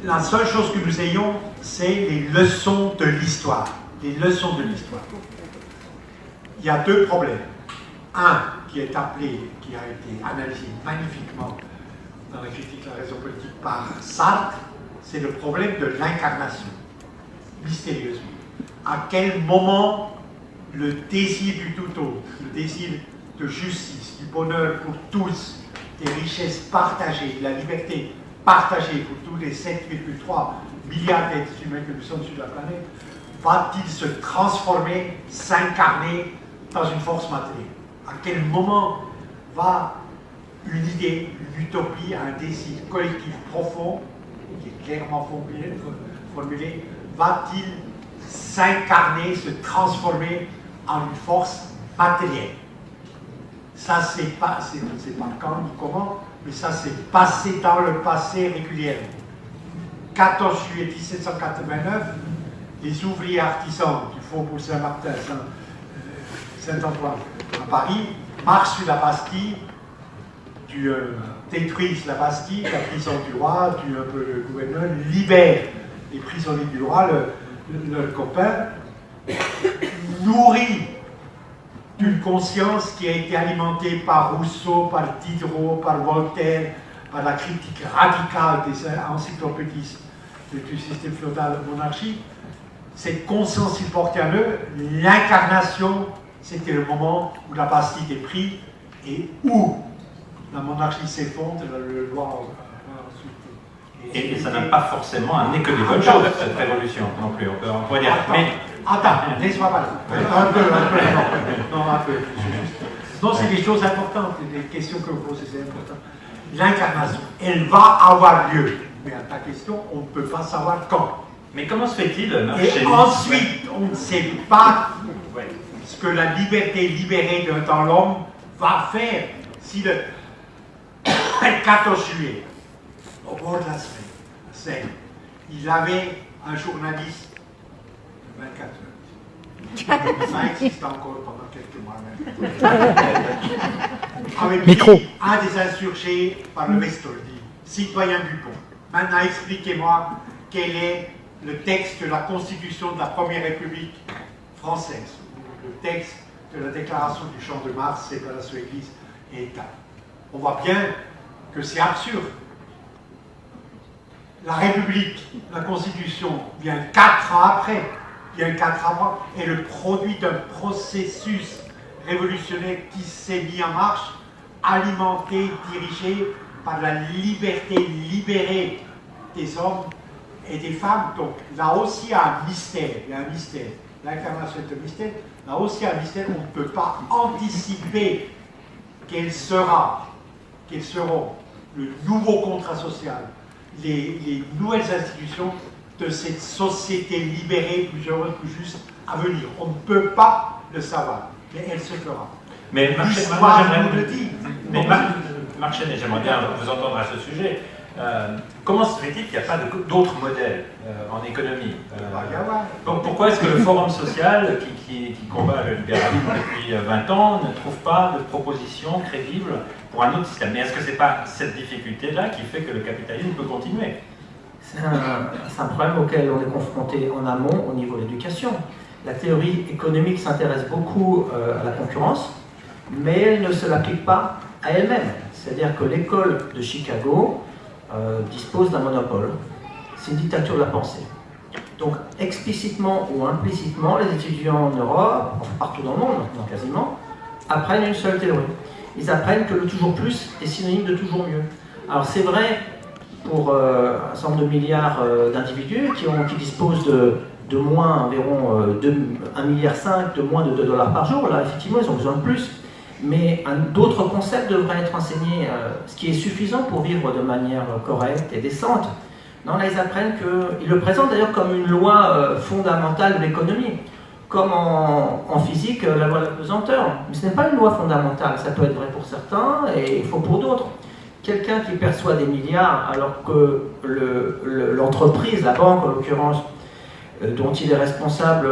La seule chose que nous ayons, c'est les leçons de l'histoire. Les leçons de l'histoire. Il y a 2 problèmes. Un qui est appelé, qui a été analysé magnifiquement dans la critique de la raison politique par Sartre, c'est le problème de l'incarnation, mystérieusement. À quel moment le désir du tout autre, le désir de justice, du bonheur pour tous, des richesses partagées, de la liberté partagée pour tous les 7,3 milliards d'êtres humains que nous sommes sur la planète, va-t-il se transformer, s'incarner dans une force matérielle? À quel moment va une idée, une utopie, un désir collectif profond, qui est clairement formulé, va-t-il s'incarner, se transformer en une force matérielle. Ça, c'est pas, je ne sais pas quand ni comment, mais ça s'est passé dans le passé régulièrement. 14 juillet 1789, les ouvriers artisans du Faubourg Saint-Martin, Saint-Antoine, à Paris, marchent sur la Bastille, détruisent la Bastille, la prison du roi, tuent un peu le gouverneur, libèrent les prisonniers du roi, leurs copains, nourris d'une conscience qui a été alimentée par Rousseau, par Diderot, par Voltaire, par la critique radicale des encyclopédistes du système féodal monarchique. Cette conscience, ils portaient en eux l'incarnation, c'était le moment où la Bastille est prise et où la monarchie s'effondre, le roi ensuite. Et ça n'a pas forcément amené que des bonnes choses, cette révolution, non plus, on pourrait dire. Attends, laisse-moi parler. Un peu, non, un peu. Non, c'est des choses importantes, les questions que vous posez, c'est important. L'incarnation, elle va avoir lieu. Mais à ta question, on ne peut pas savoir quand. Mais comment se fait-il, Et ensuite, on ne sait pas ce que la liberté libérée dans l'homme va faire si le 14 juillet, au bord de la Seine, il avait un journaliste de 24 heures. Ça existe encore pendant quelques mois même. Avec lui, un des insurgés par le Vestordi, citoyen Dupont. Maintenant, expliquez-moi quel est le texte de la Constitution de la Première République française, le texte de la Déclaration du Champ de Mars, séparation Église et État. On voit bien que c'est absurde. La République, la Constitution, vient 4 ans après, est le produit d'un processus révolutionnaire qui s'est mis en marche, alimenté, dirigé par la liberté libérée des hommes et des femmes. Donc là aussi il y a un mystère, l'incarnation est un mystère, là aussi il y a un mystère, on ne peut pas anticiper quels seront le nouveau contrat social, les nouvelles institutions de cette société libérée, plus heureuse, plus juste à venir. On ne peut pas le savoir, mais elle se fera. Mais l'histoire nous le dit. Mais Marc Chenet, j'aimerais bien vous entendre à ce sujet. Comment se fait-il qu'il n'y a pas d'autres modèles en économie Pourquoi est-ce que le Forum social, qui combat le libéralisme depuis 20 ans, ne trouve pas de proposition crédible pour un autre système? Mais est-ce que ce n'est pas cette difficulté-là qui fait que le capitalisme peut continuer? C'est un problème auquel on est confronté en amont au niveau de l'éducation. La théorie économique s'intéresse beaucoup à la concurrence, mais elle ne se l'applique pas à elle-même. C'est-à-dire que l'école de Chicago dispose d'un monopole. C'est une dictature de la pensée. Donc, explicitement ou implicitement, les étudiants en Europe, enfin, partout dans le monde, maintenant quasiment, apprennent une seule théorie. Ils apprennent que le toujours plus est synonyme de toujours mieux. Alors, c'est vrai pour un certain nombre de milliards d'individus qui disposent de moins, environ 1,5 milliard de moins de $2 par jour. Là, effectivement, ils ont besoin de plus. Mais d'autres concepts devraient être enseignés, ce qui est suffisant pour vivre de manière correcte et décente. Non, là, ils apprennent ils le présentent d'ailleurs comme une loi fondamentale de l'économie. Comme en physique, la loi de la pesanteur. Mais ce n'est pas une loi fondamentale, ça peut être vrai pour certains et faux pour d'autres. Quelqu'un qui perçoit des milliards alors que l'entreprise, la banque en l'occurrence, dont il est responsable,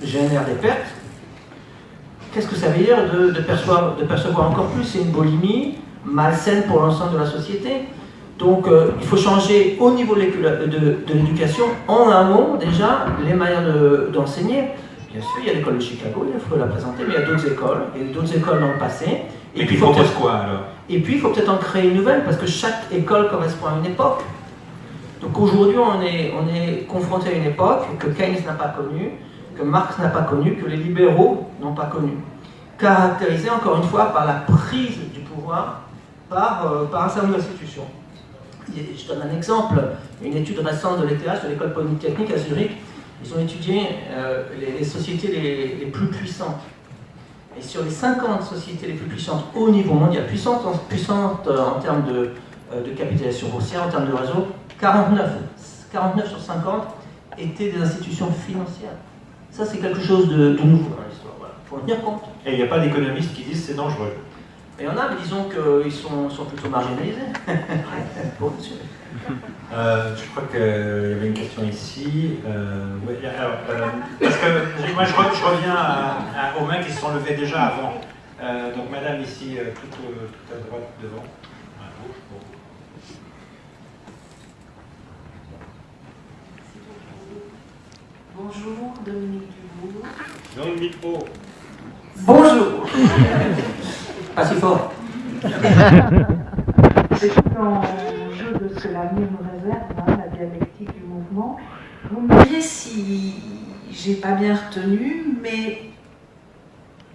génère des pertes, qu'est-ce que ça veut dire de percevoir encore plus? C'est une boulimie malsaine pour l'ensemble de la société. Donc il faut changer au niveau de l'éducation, en amont déjà, les manières d'enseigner. Bien sûr, il y a l'école de Chicago, il faut la présenter, mais il y a d'autres écoles dans le passé. Et puis il faut peut-être quoi alors? Et puis il faut peut-être en créer une nouvelle, parce que chaque école correspond à une époque. Donc aujourd'hui, on est confronté à une époque que Keynes n'a pas connue, que Marx n'a pas connue, que les libéraux n'ont pas connue. Caractérisée encore une fois par la prise du pouvoir par un certain nombre d'institutions. Je donne un exemple, une étude récente de l'ETH, de l'école polytechnique à Zurich. Ils ont étudié les sociétés les plus puissantes. Et sur les 50 sociétés les plus puissantes au niveau mondial, puissantes en termes de capitalisation boursière, en termes de réseau, 49 sur 50 étaient des institutions financières. Ça, c'est quelque chose de nouveau dans l'histoire. Voilà. Il faut en tenir compte. Et il n'y a pas d'économistes qui disent c'est dangereux. Il y en a, mais disons qu'ils sont plutôt marginalisés. Bon, monsieur. Je crois qu'il y avait une question ici. Ouais, alors, parce que moi je reviens aux mains qui se sont levées déjà avant. Donc madame ici, tout à droite devant. À gauche, bon. Bonjour, Dominique Dubourg. Dans le micro. Bonjour. Pas si fort. C'est tout l'enjeu de ce que l'avenir nous réserve, hein, la dialectique du mouvement. Vous me diriez si j'ai pas bien retenu, mais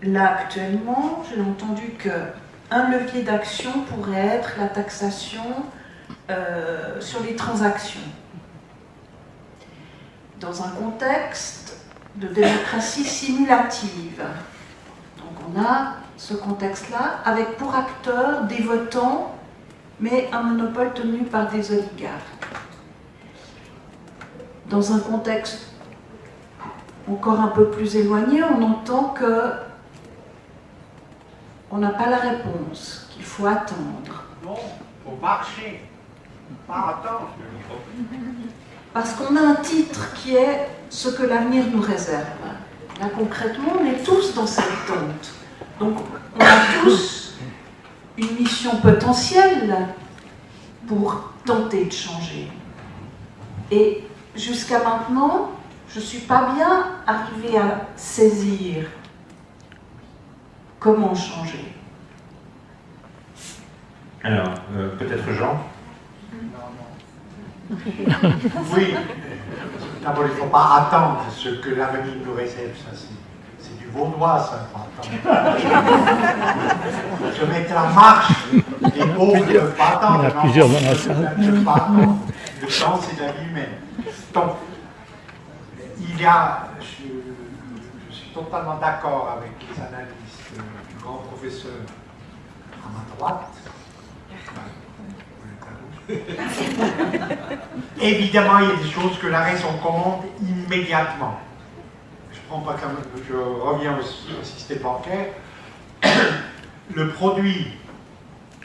là actuellement, j'ai entendu qu'un levier d'action pourrait être la taxation sur les transactions. Dans un contexte de démocratie simulative. Donc on a ce contexte-là, avec pour acteurs des votants, mais un monopole tenu par des oligarques. Dans un contexte encore un peu plus éloigné, on entend que on n'a pas la réponse, qu'il faut attendre. Non, il faut marcher, pas attendre. Parce qu'on a un titre qui est « Ce que l'avenir nous réserve ». Là, concrètement, on est tous dans cette tente. Donc, on a tous une mission potentielle pour tenter de changer. Et jusqu'à maintenant, je ne suis pas bien arrivée à saisir comment changer. Alors, peut-être Jean. Oui, d'abord il ne faut pas attendre ce que l'avenir nous réserve, ça c'est du vaudois ça, faut attendre. Se mettre en marche, les pauvres ne peuvent pas attendre. Il y en a plusieurs dans la salle. Ne peuvent pas attendre. Le temps c'est la vie humaine. Donc, il y a, je suis totalement d'accord avec les analyses du grand professeur à ma droite. Évidemment, il y a des choses que la raison commande immédiatement. Je reviens au système bancaire. Le produit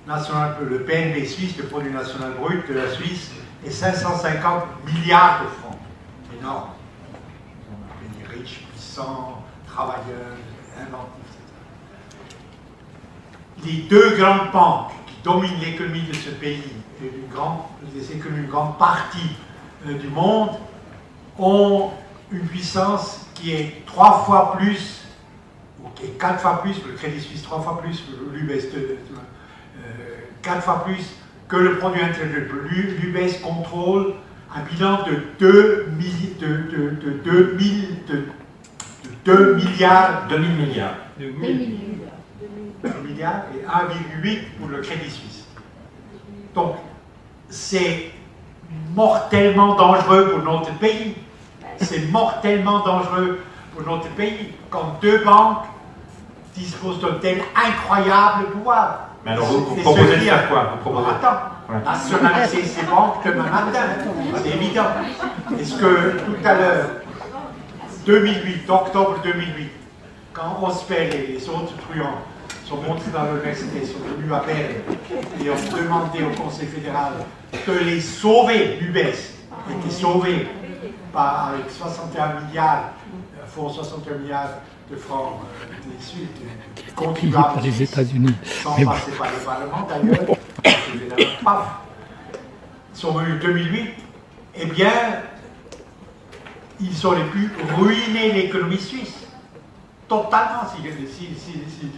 national, le PNB suisse, le produit national brut de la Suisse, est 550 milliards de francs. Énorme. On a des riches, puissants, travailleurs, inventifs, etc. Les deux grandes banques qui dominent l'économie de ce pays, des économies d'une grande partie du monde, ont une puissance qui est 3 fois plus, ou qui est 4 fois plus, le Crédit Suisse 3 fois plus, l'UBS 4 fois plus que le produit intérieur brut. L'UBS contrôle un bilan de 2 milliards. 2000 milliards. 2 milliards et 1,8 pour le Crédit Suisse. Donc, c'est mortellement dangereux pour notre pays. C'est mortellement dangereux pour notre pays quand deux banques disposent d'un tel incroyable pouvoir. Mais alors, vous proposez de faire quoi? Vous proposez... Attends, nationaliser ces banques demain matin, c'est évident. Est-ce que tout à l'heure, 2008, octobre 2008, quand Oswald et les autres truands sont montés dans l'université, sont venus à Berne et ont demandé au Conseil fédéral de les sauver, l'UBS était sauvé avec 61 milliards, fonds 61 milliards de francs des contribuables par les États-Unis. Sans passer par le Parlement d'ailleurs, paf, ils sont venus en 2008, eh bien, ils auraient pu ruiner l'économie suisse. Totalement, si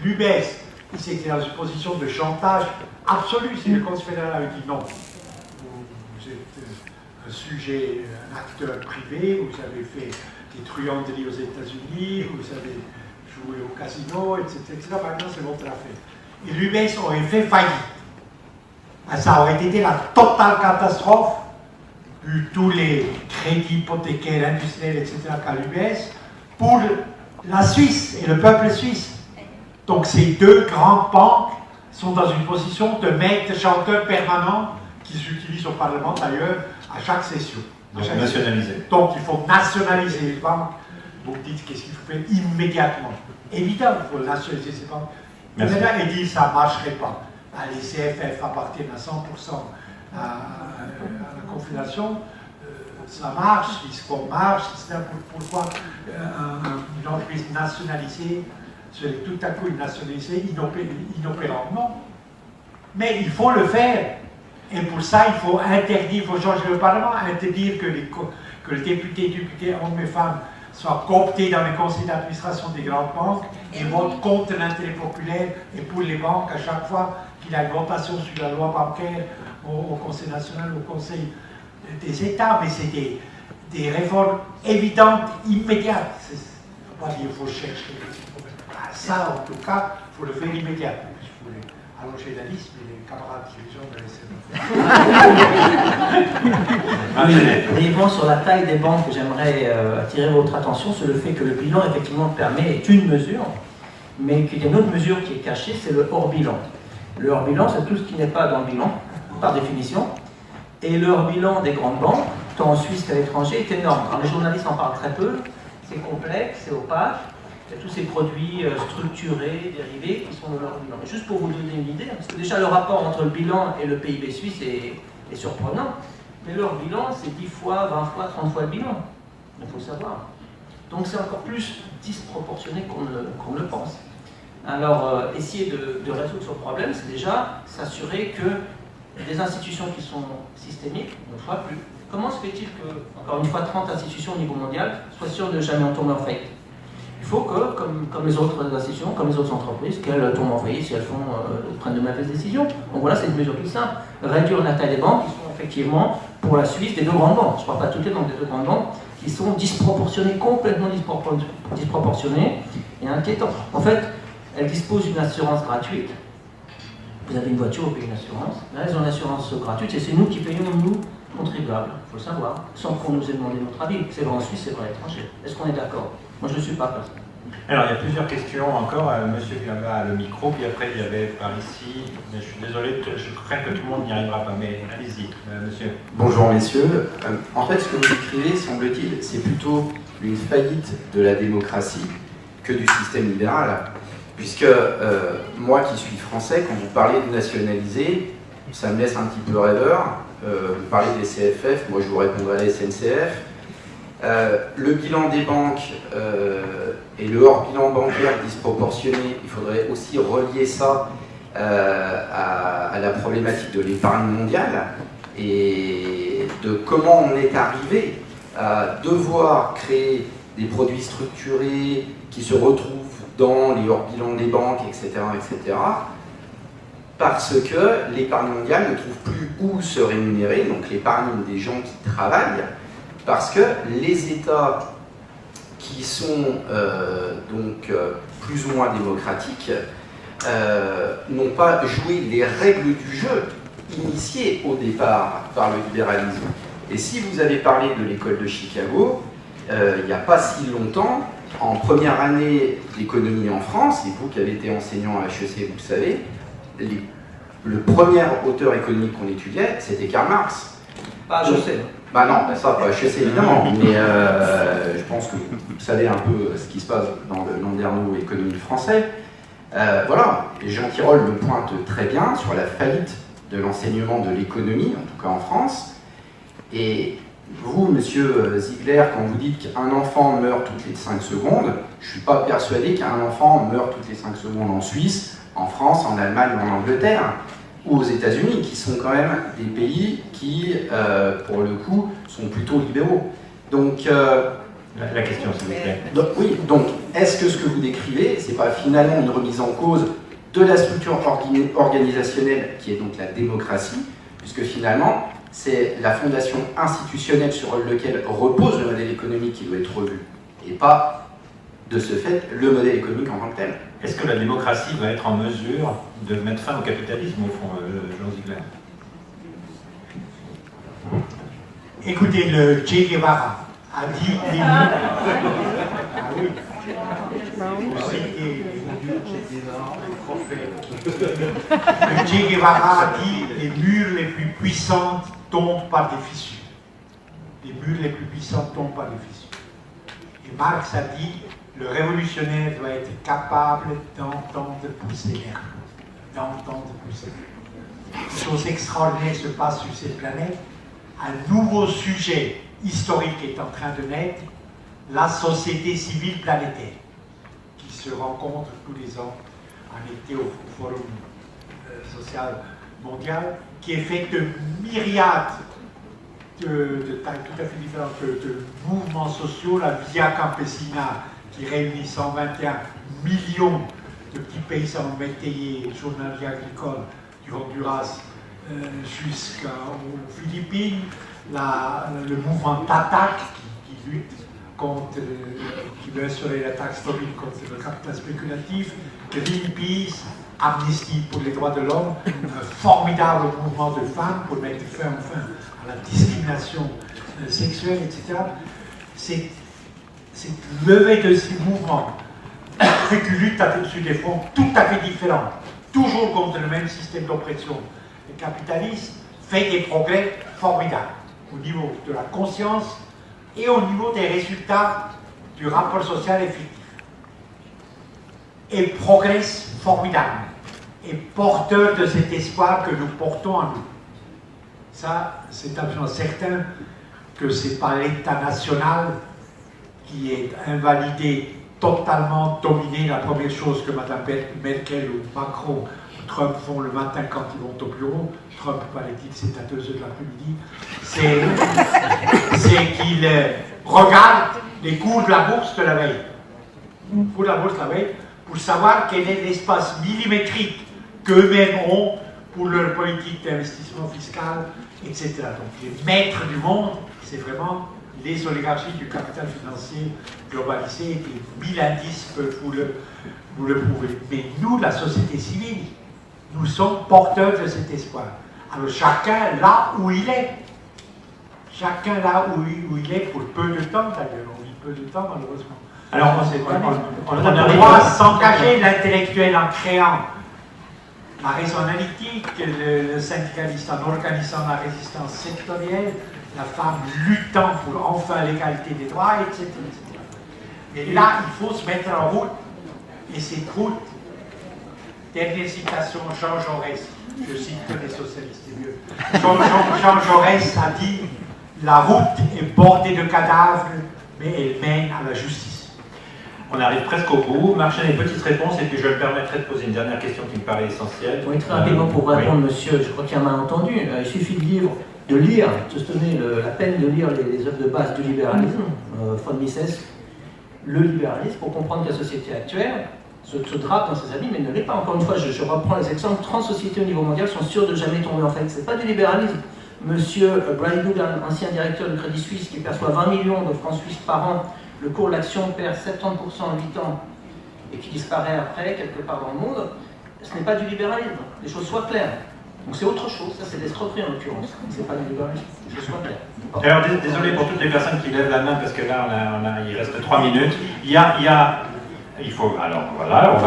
l'UBS était dans une position de chantage absolu, si le Conseil fédéral avait dit non, vous êtes un sujet, un acteur privé, vous avez fait des truanderies aux États-Unis, vous avez joué au casino, etc. Maintenant, c'est votre affaire. Et l'UBS aurait fait faillite. Ça aurait été la totale catastrophe, vu tous les crédits hypothécaires, industriels, etc., qu'a l'UBS, pour la Suisse et le peuple suisse. Donc ces deux grandes banques sont dans une position de maître chanteur permanent qui s'utilise au Parlement d'ailleurs à chaque session. Donc nationaliser. Donc il faut nationaliser les banques. Vous me dites qu'est-ce qu'il faut faire immédiatement. Évidemment, il faut nationaliser ces banques. Merci. Et dit ça ne marcherait pas. Les CFF appartiennent à 100% à la Confédération. Ça marche, l'ISCOM marche, c'est pourquoi une entreprise nationalisée serait tout à coup nationalisée, inopérante. Non. Mais il faut le faire. Et pour ça, il faut interdire, il faut changer le Parlement, interdire que les députés, hommes et femmes, soient cooptés dans les conseils d'administration des grandes banques et votent contre l'intérêt populaire et pour les banques à chaque fois qu'il y a une votation sur la loi bancaire au Conseil national, au Conseil des États. Mais c'est des réformes évidentes, immédiates. Il ne faut pas dire qu'il faut chercher. Ça, en tout cas, il faut le faire immédiatement. Je voulais allonger la liste, mais les camarades dirigeants me laisser le faire. Brièvement sur la taille des banques, j'aimerais attirer votre attention sur le fait que le bilan effectivement permet, est une mesure, mais qu'il y a une autre mesure qui est cachée, c'est le hors-bilan. Le hors-bilan, c'est tout ce qui n'est pas dans le bilan, par définition, et le hors-bilan des grandes banques, tant en Suisse qu'à l'étranger, est énorme. Alors, les journalistes en parlent très peu, c'est complexe, c'est opaque. Il y a tous ces produits structurés, dérivés, qui sont dans leur bilan. Mais juste pour vous donner une idée, parce que déjà le rapport entre le bilan et le PIB suisse est surprenant, mais leur bilan, c'est 10 fois, 20 fois, 30 fois le bilan. Il faut savoir. Donc c'est encore plus disproportionné qu'on ne le pense. Alors, essayer de résoudre ce problème, c'est déjà s'assurer que des institutions qui sont systémiques ne soient plus. Comment se fait-il que, encore une fois, 30 institutions au niveau mondial soient sûres de ne jamais en tomber en faillite? Il faut que, comme les autres institutions, comme les autres entreprises, qu'elles tombent en faillite si elles prennent de mauvaises décisions. Donc voilà, c'est une mesure toute simple. Réduire la taille des banques, qui sont effectivement, pour la Suisse, des deux grandes banques. Je ne parle pas toutes les banques, des deux grandes banques, qui sont disproportionnées, complètement disproportionnées et inquiétantes. En fait, elles disposent d'une assurance gratuite. Vous avez une voiture, vous payez une assurance. Là, elles ont une assurance gratuite et c'est nous qui payons, nous, contribuables. Il faut le savoir, sans qu'on nous ait demandé notre avis. C'est vrai en Suisse, c'est vrai à l'étranger. Est-ce qu'on est d'accord? Moi, je ne suis pas comme ça. Alors, il y a plusieurs questions encore. Monsieur Gamba a le micro, puis après, il y avait par ici, mais je suis désolé, je crains que tout le monde n'y arrivera pas, mais allez-y, monsieur. Bonjour, messieurs. En fait, ce que vous écrivez, semble-t-il, c'est plutôt une faillite de la démocratie que du système libéral. Puisque moi, qui suis français, quand vous parlez de nationaliser, ça me laisse un petit peu rêveur. Vous parlez des CFF, moi je vous répondrai à la SNCF. Le bilan des banques et le hors-bilan bancaire disproportionné, il faudrait aussi relier ça à la problématique de l'épargne mondiale et de comment on est arrivé à devoir créer des produits structurés qui se retrouvent dans les hors-bilans des banques, etc., etc., parce que l'épargne mondiale ne trouve plus où se rémunérer, donc l'épargne des gens qui travaillent, parce que les États qui sont plus ou moins démocratiques n'ont pas joué les règles du jeu initiées au départ par le libéralisme. Et si vous avez parlé de l'école de Chicago, il n'y a pas si longtemps, en première année d'économie en France, et vous qui avez été enseignant à HEC, vous le savez, le premier auteur économique qu'on étudiait, c'était Karl Marx. Pas HEC. Bah non, ça, pas HEC évidemment, mais je pense que vous savez un peu ce qui se passe dans le Landerneau économie français. Voilà, et Jean Tirole le pointe très bien sur la faillite de l'enseignement de l'économie, en tout cas en France. Et vous, monsieur Ziegler, quand vous dites qu'un enfant meurt toutes les 5 secondes, je ne suis pas persuadé qu'un enfant meurt toutes les 5 secondes en Suisse, en France, en Allemagne ou en Angleterre, ou aux États-Unis, qui sont quand même des pays qui, pour le coup, sont plutôt libéraux. Donc, la question, s'il vous plaît. Oui, donc, est-ce que ce que vous décrivez, c'est pas finalement une remise en cause de la structure organisationnelle qui est donc la démocratie, puisque finalement, c'est la fondation institutionnelle sur laquelle repose le modèle économique qui doit être revu, et pas, de ce fait, le modèle économique en tant que tel. Est-ce que la démocratie va être en mesure de mettre fin au capitalisme, au fond, Jean Ziegler? Écoutez, le Che Guevara a dit les ah oui. Vous citez le Che Guevara a dit les murs les plus puissantes tombent par des fissures. les murs les plus puissants tombent par les fissures. Et Marx a dit, le révolutionnaire doit être capable d'entendre pousser l'herbe. D'entendre pousser l'herbe. Une chose extraordinaire se passe sur cette planète. Un nouveau sujet historique est en train de naître, la société civile planétaire, qui se rencontre tous les ans en été au Forum social mondial, qui est fait de myriades de tailles tout à fait différentes, de mouvements sociaux, la Via Campesina, qui réunit 121 millions de petits paysans métayers, journaliers agricoles du Honduras jusqu'aux Philippines, le mouvement TATAC qui lutte contre, qui veut instaurer la taxe Tobin contre le capital spéculatif, Greenpeace, Amnesty pour les droits de l'homme, un formidable mouvement de femmes pour mettre fin enfin à la discrimination sexuelle, etc. Cette levée de ces mouvements fait une lutte sur des fronts tout à fait différents, toujours contre le même système d'oppression capitaliste, fait des progrès formidables au niveau de la conscience et au niveau des résultats du rapport social effectif. Et progresse formidablement, et porteur de cet espoir que nous portons en nous. Ça, c'est absolument certain que ce n'est pas l'État national qui est invalidé, totalement dominé. La première chose que Mme Merkel ou Macron, Trump font le matin quand ils vont au bureau, Trump, paraît-il, c'est à 2h de l'après-midi, c'est qu'ils regardent les cours de la bourse de la veille. Pour la bourse de la veille, pour savoir quel est l'espace millimétrique qu'eux-mêmes ont pour leur politique d'investissement fiscal, etc. Donc les maîtres du monde, c'est vraiment les oligarchies du capital financier globalisé, et 1000 indices peuvent vous le prouver. Mais nous, la société civile, nous sommes porteurs de cet espoir. Alors chacun là où il est, chacun là où il est pour peu de temps d'ailleurs, on vit peu de temps malheureusement. Alors on doit s'engager l'intellectuel en créant la raison analytique, le syndicaliste en organisant la résistance sectorielle, la femme luttant pour enfin l'égalité des droits, etc., etc. Et là, il faut se mettre en route. Et cette route, dernière citation, Jean Jaurès, je cite que les socialistes, c'est mieux. Jean Jaurès a dit « La route est bordée de cadavres, mais elle mène à la justice ». On arrive presque au bout. Marc Chenet, une petite réponse, et puis je me permettrai de poser une dernière question qui me paraît essentielle. Oui, très rapidement pour répondre, oui. Monsieur, je crois qu'il y a un malentendu. Il suffit de lire, de se donner la peine de lire les œuvres de base du libéralisme, von Mises, le libéralisme, pour comprendre que la société actuelle se drape dans ses habits, mais ne l'est pas. Encore une fois, je reprends les exemples. 30 sociétés au niveau mondial sont sûres de jamais tomber en fait. Ce n'est pas du libéralisme. Monsieur Brian Dugan, ancien directeur du Crédit Suisse, qui perçoit 20 millions de francs suisses par an, le cours de l'action perd 70% en 8 ans et qui disparaît après, quelque part dans le monde, ce n'est pas du libéralisme. Les choses soient claires. Donc c'est autre chose, ça c'est de l'escroquerie en l'occurrence. C'est pas du libéralisme, les choses soient claires. Alors désolé pour toutes les personnes qui lèvent la main, parce que là il reste 3 minutes. Il faut, alors voilà, on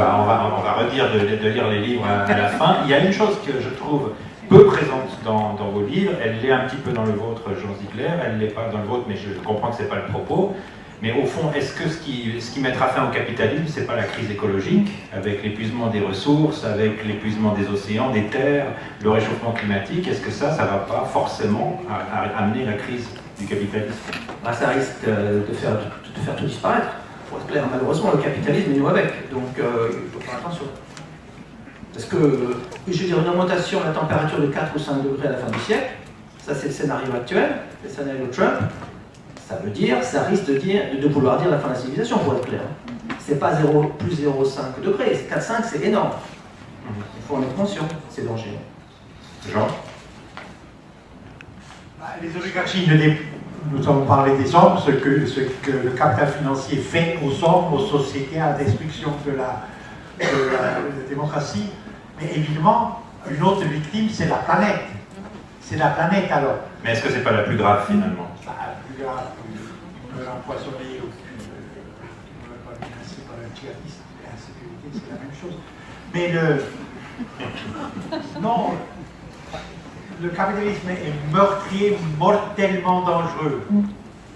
va redire de lire les livres à la fin. Il y a une chose que je trouve peu présente dans vos livres, elle l'est un petit peu dans le vôtre, Jean Ziegler, elle ne l'est pas dans le vôtre, mais je comprends que ce n'est pas le propos. Mais au fond, est-ce que ce qui mettra fin au capitalisme, ce n'est pas la crise écologique, avec l'épuisement des ressources, avec l'épuisement des océans, des terres, le réchauffement climatique? Est-ce que ça ne va pas forcément amener la crise du capitalisme? Ça risque de faire tout disparaître. Pour être clair, malheureusement, le capitalisme est nous avec. Donc il faut faire attention. Parce que, je veux dire, une augmentation de la température de 4 ou 5 degrés à la fin du siècle, ça c'est le scénario actuel, le scénario Trump. Ça veut dire, ça risque de vouloir dire la fin de la civilisation, pour être clair. C'est pas plus 0,5 degrés, 4,5 c'est énorme. Il faut en être conscient, c'est dangereux. Jean? Les oligarchies, nous avons parlé des hommes, ce que le capital financier fait aux hommes, aux sociétés, à la destruction de la démocratie. Mais évidemment, une autre victime, c'est la planète. C'est la planète alors. Mais est-ce que c'est pas la plus grave finalement? Plus grave, plus empoisonné, ou plus menacé par un djihadiste, l'insécurité, c'est la même chose. Mais non, le capitalisme est meurtrier, mortellement dangereux.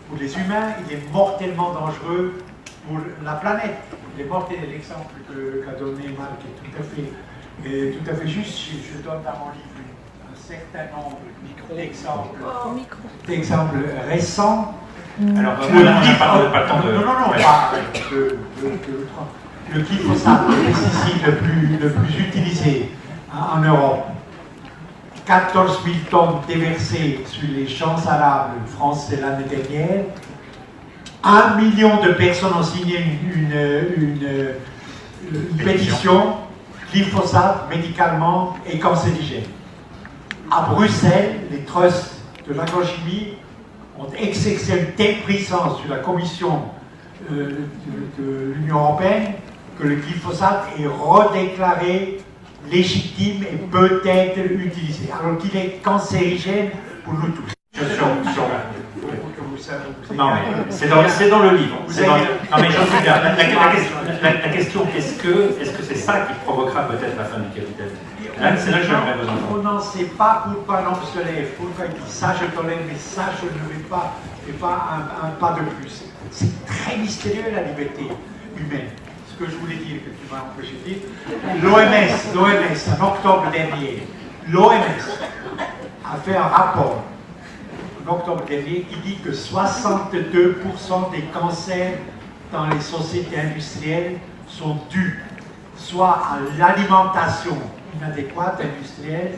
Pour les humains, il est mortellement dangereux pour la planète. Il est mortel. L'exemple qu'a donné Marc est tout à fait juste. Je donne dans mon livre un certain nombre d'exemples récents. Alors, on n'a pas le temps de... Non, pas le glyphosate, le pesticide le plus utilisé en Europe. 14 000 tonnes déversées sur les champs arables français l'année dernière. 1 million de personnes ont signé une pétition, glyphosate, médicalement et cancérigène. À Bruxelles, les trusts de l'agrochimie ont exercé une telle puissance sur la Commission de l'Union européenne que le glyphosate est redéclaré légitime et peut être utilisé, alors qu'il est cancérigène pour nous tous. Non, mais c'est dans le livre. Non, mais j'en suis là. La question, est-ce que c'est ça qui provoquera peut-être la fin du capitalisme? C'est là que j'aimerais vous entendre. On n'en sait pas pourquoi l'homme se lève, pourquoi il dit ça je tolère, mais ça je ne vais pas, et pas un pas de plus. C'est très mystérieux la liberté humaine. Ce que je voulais dire, que tu m'as empêché de dire, l'OMS, en octobre dernier, l'OMS a fait un rapport, en octobre dernier, qui dit que 62% des cancers dans les sociétés industrielles sont dus soit à l'alimentation inadéquate industrielle,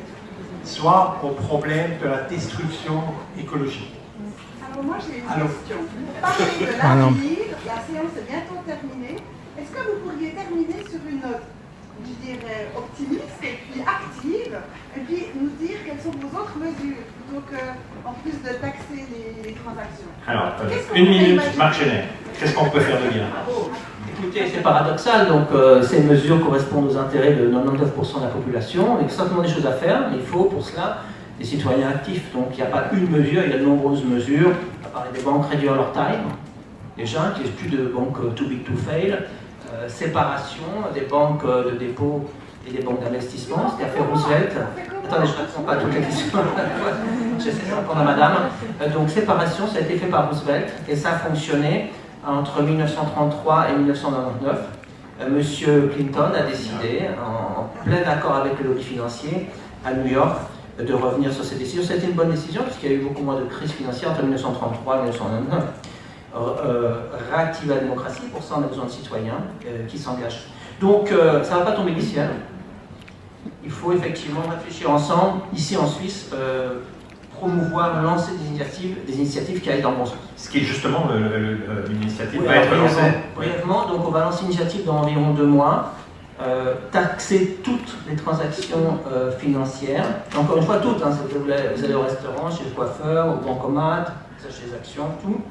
soit au problème de la destruction écologique. Alors moi j'ai une question. Vous parlez de l'avenir, la séance est bientôt terminée. Est-ce que vous pourriez terminer sur une note, je dirais, optimiste et puis active, et puis nous dire quelles sont vos autres mesures, plutôt qu'en plus de taxer les transactions? Alors, une minute, Marc Chenet. Qu'est-ce qu'on peut faire de bien? Écoutez, c'est paradoxal, donc ces mesures correspondent aux intérêts de 99% de la population, il y a simplement des choses à faire, mais il faut pour cela des citoyens actifs. Donc il n'y a pas une mesure, il y a de nombreuses mesures, à parler des banques réduire leur taille, déjà, qu'il n'y ait plus de banques too big to fail, séparation des banques de dépôt et des banques d'investissement, c'était à fait Roosevelt. Attendez, je ne réponds pas à toutes les questions. J'essaie de répondre à madame. Donc séparation, ça a été fait par Roosevelt et ça a fonctionné entre 1933 et 1999. Monsieur Clinton a décidé, en plein accord avec le lobby financier à New York, de revenir sur cette décision. C'était une bonne décision puisqu'il y a eu beaucoup moins de crise financière entre 1933 et 1999. Réactiver la démocratie, pour ça on a besoin de citoyens qui s'engagent. Donc ça ne va pas tomber du ciel. Il faut effectivement réfléchir ensemble, ici en Suisse, promouvoir, lancer des initiatives qui aillent dans le bon sens. Ce qui est justement l'initiative va être lancée. Brièvement, donc on va lancer une initiative dans environ 2 mois, taxer toutes les transactions financières, encore une fois toutes, hein, vous allez au restaurant, chez le coiffeur, au bancomat, vous achetez des actions, tout.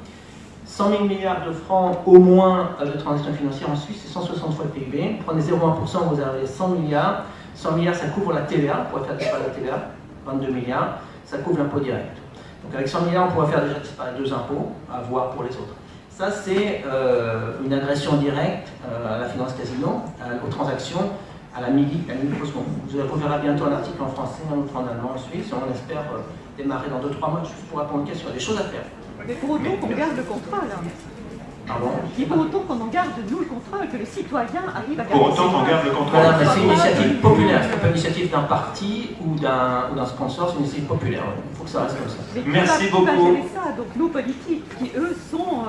100 000 milliards de francs au moins de transactions financières en Suisse, c'est 160 fois le PIB. Prenez 0,1%, vous avez 100 milliards. 100 milliards, ça couvre la TVA, on pourrait faire disparaître la TVA, 22 milliards, ça couvre l'impôt direct. Donc avec 100 milliards, on pourrait faire déjà disparaître 2 impôts, à voir pour les autres. Ça, c'est une agression directe à la finance casino, aux transactions, à la microseconde. Vous verrez bientôt un article en français, un autre en allemand, en Suisse, et on espère démarrer dans 2-3 mois, juste pour répondre aux questions. Il y a des choses à faire. Mais pour autant qu'on garde le contrat, là. Pardon ? Et pour autant qu'on en garde, nous, le contrat, et que les citoyens arrivent à garder. Pour autant qu'on garde le contrat. Voilà, mais c'est une initiative populaire, c'est pas une initiative d'un parti ou d'un sponsor, c'est une initiative populaire. Il faut que ça reste comme ça. Mais merci beaucoup. gérer ça, donc nos politiques, qui eux sont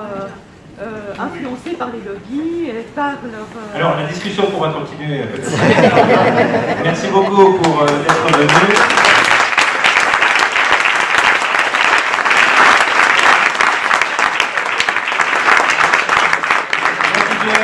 influencés par les lobbies, et par leur... Alors la discussion pourra continuer. Merci beaucoup pour d'être venu.